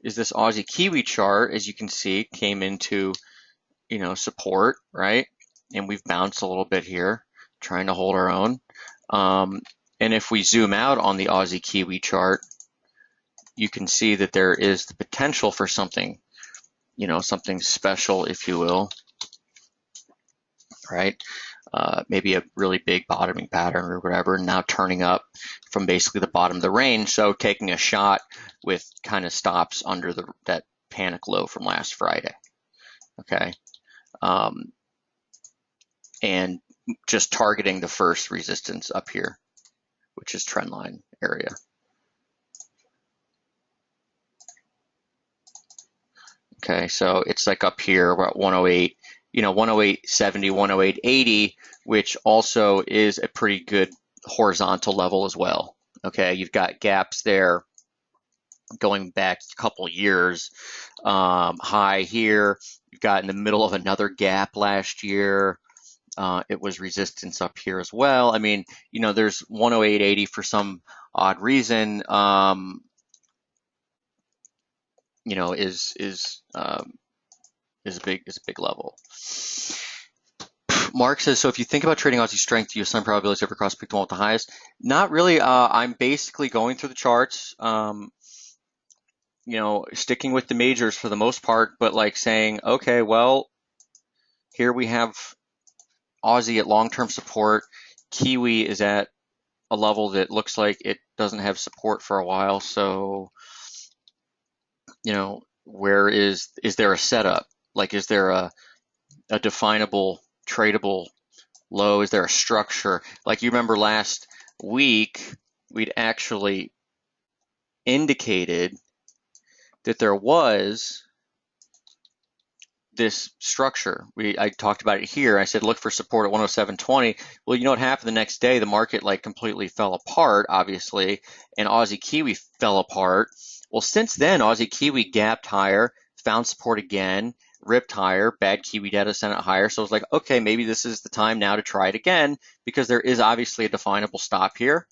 is this Aussie Kiwi chart, as you can see, came into, support, right? And we've bounced a little bit here, trying to hold our own. And if we zoom out on the Aussie Kiwi chart, you can see that there is the potential for something, something special, if you will, right? Maybe a really big bottoming pattern or whatever, now turning up from basically the bottom of the range. So taking a shot with kind of stops under that panic low from last Friday. Okay. And just targeting the first resistance up here, which is trendline area. Okay, so it's like up here about 108, 108.70, 108.80, which also is a pretty good horizontal level as well. Okay, you've got gaps there going back a couple years. High here, you've got in the middle of another gap last year. It was resistance up here as well. I mean, there's 108.80 for some odd reason. Is a big level. Mark says, so if you think about trading Aussie strength, do you assign probabilities every cross pick the one with the highest? Not really. I'm basically going through the charts, sticking with the majors for the most part, but like saying, okay, well, here we have Aussie at long-term support. Kiwi is at a level that looks like it doesn't have support for a while. So, where is there a setup? Like, is there a definable, tradable low? Is there a structure? Like, you remember last week, we'd actually indicated that there was this structure. I talked about it here. I said, look for support at 107.20. Well, you know what happened the next day? The market completely fell apart, obviously, and Aussie Kiwi fell apart. Well, since then, Aussie Kiwi gapped higher, found support again, ripped higher, bad Kiwi data sent it higher. So I was like, okay, maybe this is the time now to try it again, because there is obviously a definable stop here.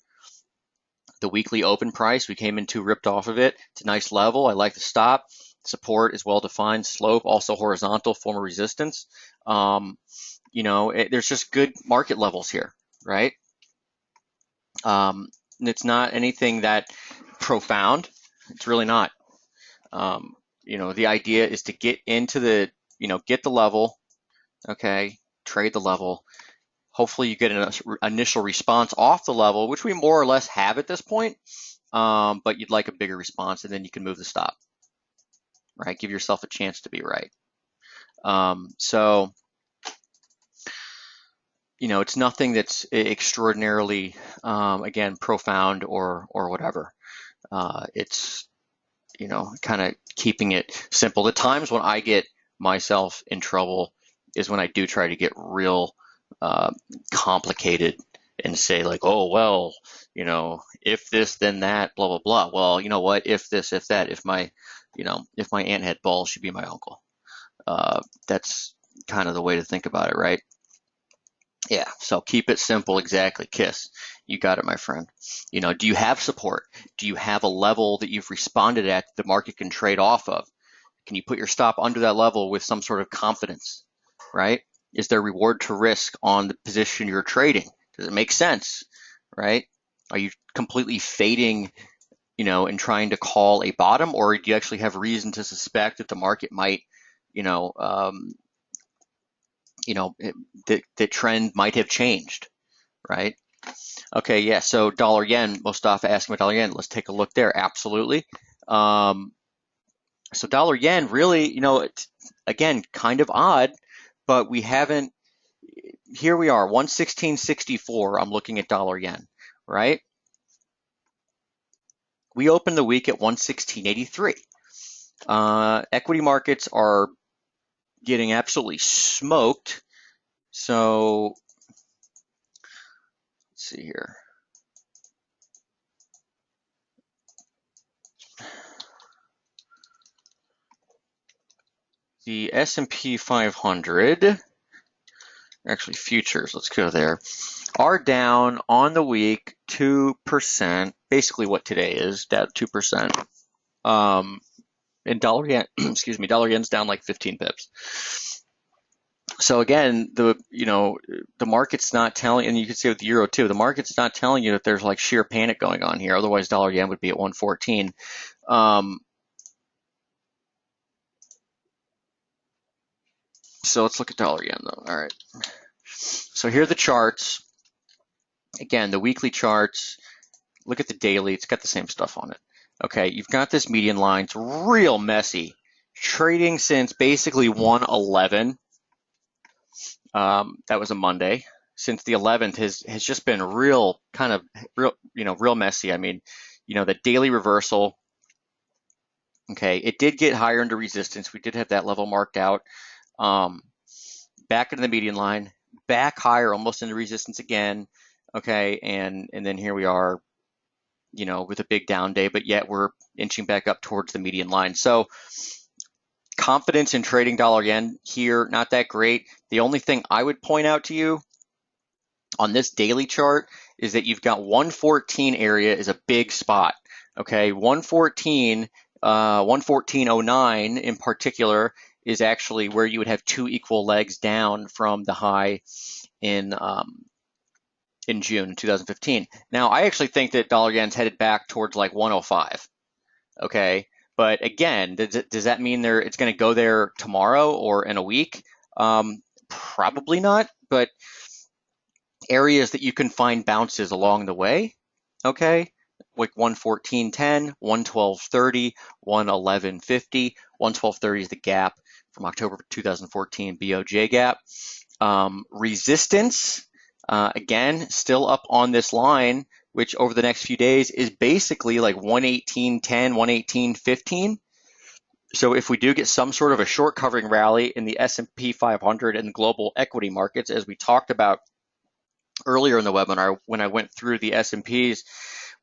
The weekly open price, we came into, ripped off of it. It's a nice level. I like the stop. Support is well defined. Slope also horizontal, form of resistance. There's just good market levels here, right? It's not anything that profound. It's really not. The idea is to get into the, get the level, okay, trade the level. Hopefully you get an initial response off the level, which we more or less have at this point, but you'd like a bigger response, and then you can move the stop, right? Give yourself a chance to be right. It's nothing that's extraordinarily, again, profound or whatever. It's, kind of keeping it simple. The times when I get myself in trouble is when I do try to get real complicated and say like, oh, well, if this, then that, blah, blah, blah. Well, you know what? If this, if that, if my aunt had balls, she'd be my uncle. That's kind of the way to think about it, right? Yeah, so keep it simple. Exactly. KISS. You got it, my friend. Do you have support? Do you have a level that you've responded at the market can trade off of? Can you put your stop under that level with some sort of confidence, right? Is there reward to risk on the position you're trading? Does it make sense, right? Are you completely fading, and trying to call a bottom, or do you actually have reason to suspect that the market might, the trend might have changed, right? Okay, yeah, so dollar yen, Mostafa asking about dollar yen. Let's take a look there. Absolutely. So dollar yen really, it's, again, kind of odd, but we haven't, here we are, 116.64. I'm looking at dollar yen, right? We opened the week at 116.83. Equity markets are getting absolutely smoked. So let's see here. The S&P 500, actually futures, let's go there, are down on the week 2%, basically what today is, down 2%. And dollar yen, excuse me, dollar yen's down like 15 pips. So again, the market's not telling, and you can see with the euro too, the market's not telling you that there's like sheer panic going on here. Otherwise, dollar yen would be at 114. So let's look at dollar yen though. All right. So here are the charts. Again, the weekly charts. Look at the daily. It's got the same stuff on it. Okay, you've got this median line. It's real messy. Trading since basically 111. That was a Monday. Since the 11th has just been real messy. I mean, the daily reversal. Okay, it did get higher into resistance. We did have that level marked out. Back into the median line, back higher, almost into resistance again. Okay, and then here we are, with a big down day, but yet we're inching back up towards the median line. So confidence in trading dollar yen here, not that great. The only thing I would point out to you on this daily chart is that you've got 114 area is a big spot. Okay, 114, 114.09 in particular is actually where you would have two equal legs down from the high in June 2015. Now, I actually think that dollar yen's headed back towards like 105. Okay, but again, does that mean it's going to go there tomorrow or in a week? Probably not, but areas that you can find bounces along the way, okay, like 114.10, 112.30, 111.50. 112.30 is the gap from October 2014 BOJ gap. Resistance, again, still up on this line, which over the next few days is basically like 118.10, 118.15. So if we do get some sort of a short covering rally in the S&P 500 and global equity markets, as we talked about earlier in the webinar when I went through the S&Ps,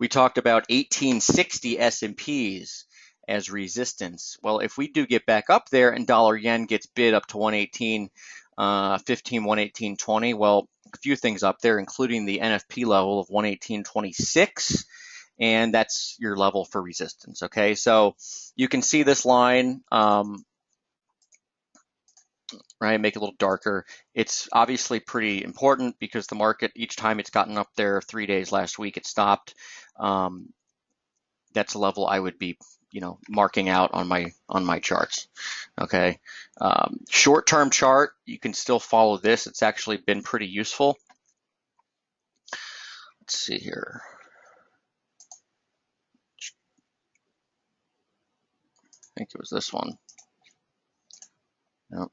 we talked about 1860 S&Ps as resistance. Well, if we do get back up there and dollar yen gets bid up to 118.15, 118.20, well, a few things up there, including the NFP level of 118.26, and that's your level for resistance. Okay, so you can see this line, right? Make it a little darker. It's obviously pretty important because the market, each time it's gotten up there 3 days last week, it stopped. That's a level I would be, marking out on my charts. Okay, short-term chart, you can still follow this. It's actually been pretty useful. Let's see here. I think it was this one. Nope.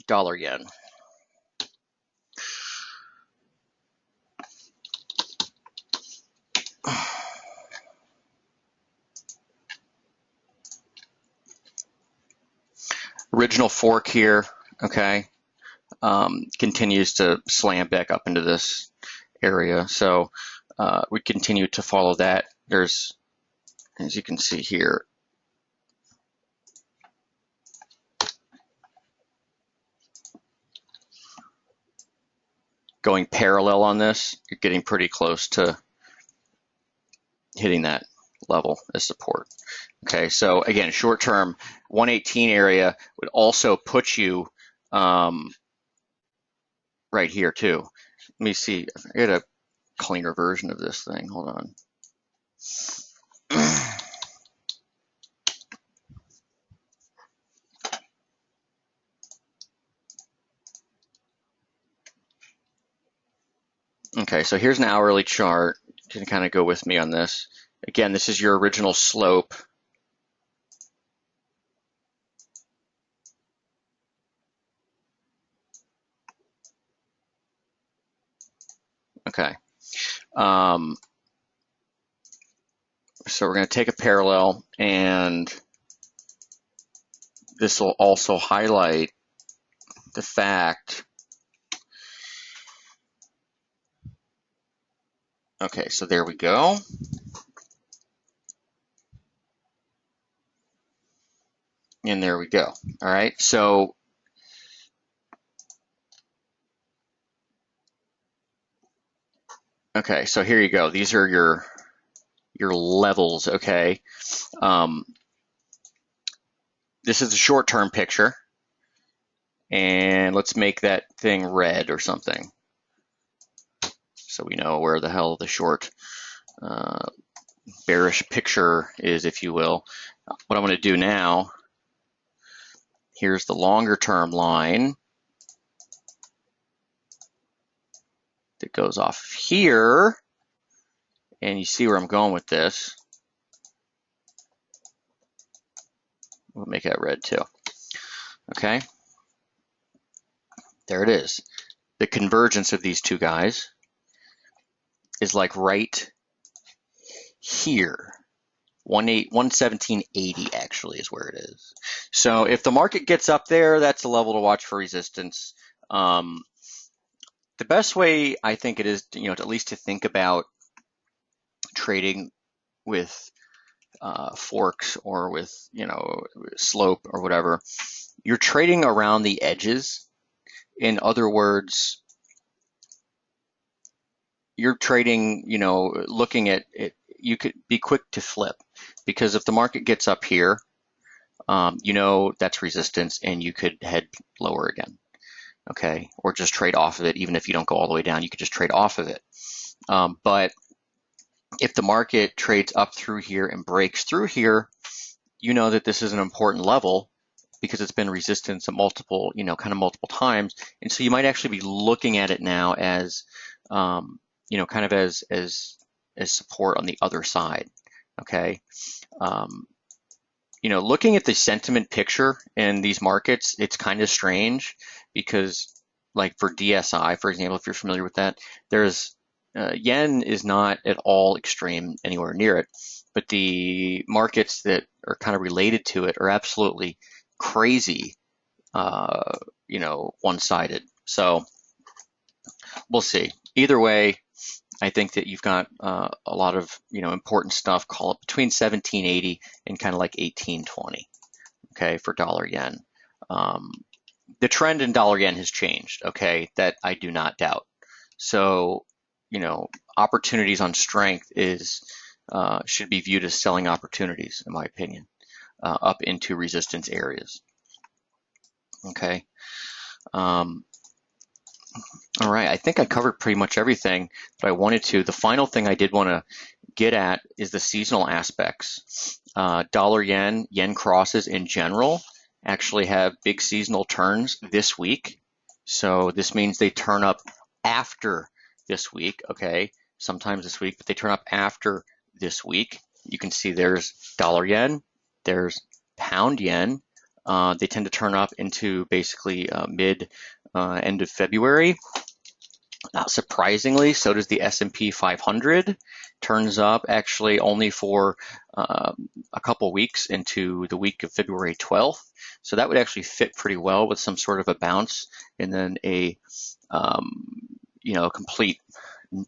Dollar yen. Original fork here, okay, continues to slam back up into this area. So we continue to follow that. There's, as you can see here, going parallel on this, you're getting pretty close to hitting that level as support. Okay, so again, short term, 118 area would also put you right here too. Let me see, I got a cleaner version of this thing, hold on. Okay, so here's an hourly chart. You can kind of go with me on this. Again, this is your original slope. Okay. So we're going to take a parallel, and this will also highlight the fact. Okay, so there we go. And there we go. All right, so okay, so here you go. These are your levels. Okay, this is a short-term picture, and let's make that thing red or something, so we know where the hell the short bearish picture is, if you will. What I'm going to do now, here's the longer term line that goes off here, and you see where I'm going with this. We'll make that red too. Okay, there it is. The convergence of these two guys is like right here. 117.80 actually is where it is. So if the market gets up there, that's a level to watch for resistance. The best way I think it is, to at least to think about trading with forks or with slope or whatever. You're trading around the edges. In other words, you're trading, looking at it. You could be quick to flip, because if the market gets up here, that's resistance, and you could head lower again, okay? Or just trade off of it. Even if you don't go all the way down, you could just trade off of it. But if the market trades up through here and breaks through here, you know that this is an important level because it's been resistance at multiple times. And so you might actually be looking at it now as, kind of as support on the other side, okay? Looking at the sentiment picture in these markets, it's kind of strange because, like for DSI, for example, if you're familiar with that, there's yen is not at all extreme anywhere near it, but the markets that are kind of related to it are absolutely crazy, one-sided. So we'll see. Either way, I think that you've got a lot of important stuff. Call it between 1780 and kind of like 1820. Okay, for dollar yen. The trend in dollar yen has changed. Okay, that I do not doubt. So opportunities on strength should be viewed as selling opportunities, in my opinion, up into resistance areas. Okay. All right, I think I covered pretty much everything that I wanted to. The final thing I did want to get at is the seasonal aspects. Dollar yen crosses in general actually have big seasonal turns this week. So this means they turn up after this week, okay? Sometimes this week, but they turn up after this week. You can see there's dollar yen, there's pound yen. They tend to turn up into basically end of February. Not surprisingly, so does the S&P 500. Turns up actually only for a couple weeks into the week of February 12th. So that would actually fit pretty well with some sort of a bounce and then a complete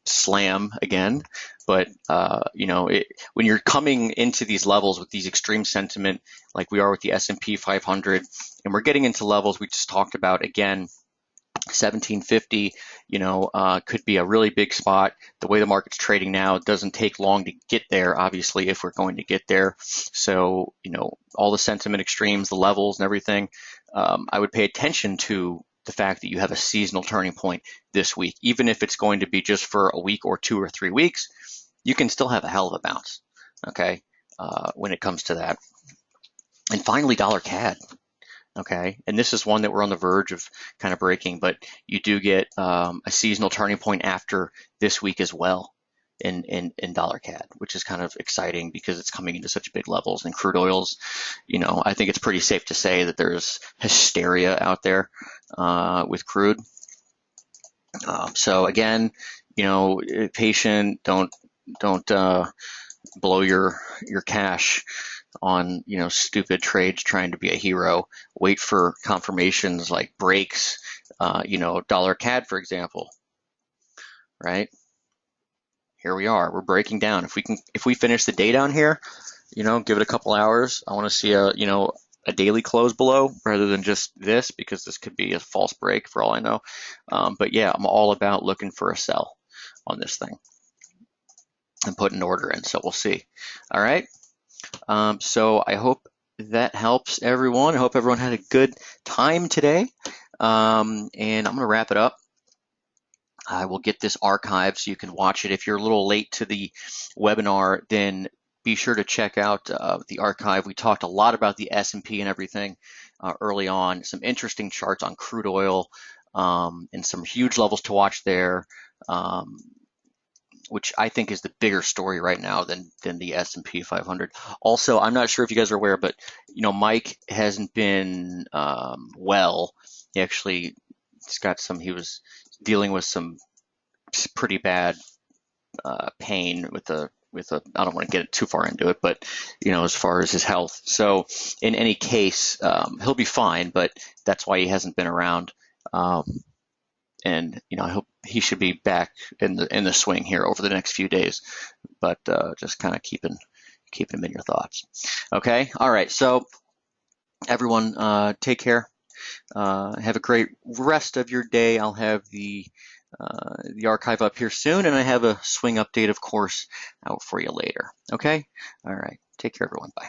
slam again. But when you're coming into these levels with these extreme sentiment, like we are with the S&P 500, and we're getting into levels we just talked about again. 1750, could be a really big spot. The way the market's trading now, it doesn't take long to get there, obviously, if we're going to get there. So, all the sentiment extremes, the levels and everything, I would pay attention to the fact that you have a seasonal turning point this week. Even if it's going to be just for a week or 2 or 3 weeks, you can still have a hell of a bounce. okay, when it comes to that. And finally, dollar CAD. Okay, and this is one that we're on the verge of kind of breaking, but you do get a seasonal turning point after this week as well in dollar CAD, which is kind of exciting because it's coming into such big levels. And crude oils, I think it's pretty safe to say that there's hysteria out there with crude. So again, patient, don't blow your cash on stupid trades trying to be a hero. Wait for confirmations like breaks, dollar CAD, for example, right? Here we are. We're breaking down. If we finish the day down here, give it a couple hours. I want to see a daily close below rather than just this, because this could be a false break for all I know. But yeah, I'm all about looking for a sell on this thing and put an order in. So we'll see. All right. So I hope that helps everyone. I hope everyone had a good time today. And I'm going to wrap it up. I will get this archived so you can watch it. If you're a little late to the webinar, then be sure to check out the archive. We talked a lot about the S&P and everything early on. Some interesting charts on crude oil and some huge levels to watch there. Which I think is the bigger story right now than the S&P 500. Also, I'm not sure if you guys are aware, but Mike hasn't been well. He actually he was dealing with some pretty bad pain with a I don't want to get too far into it, but as far as his health. So in any case, he'll be fine, but that's why he hasn't been around. And I hope he should be back in the swing here over the next few days, but just kind of keeping him in your thoughts. Okay, all right. So everyone, take care. Have a great rest of your day. I'll have the archive up here soon, and I have a swing update, of course, out for you later. Okay, all right. Take care, everyone. Bye.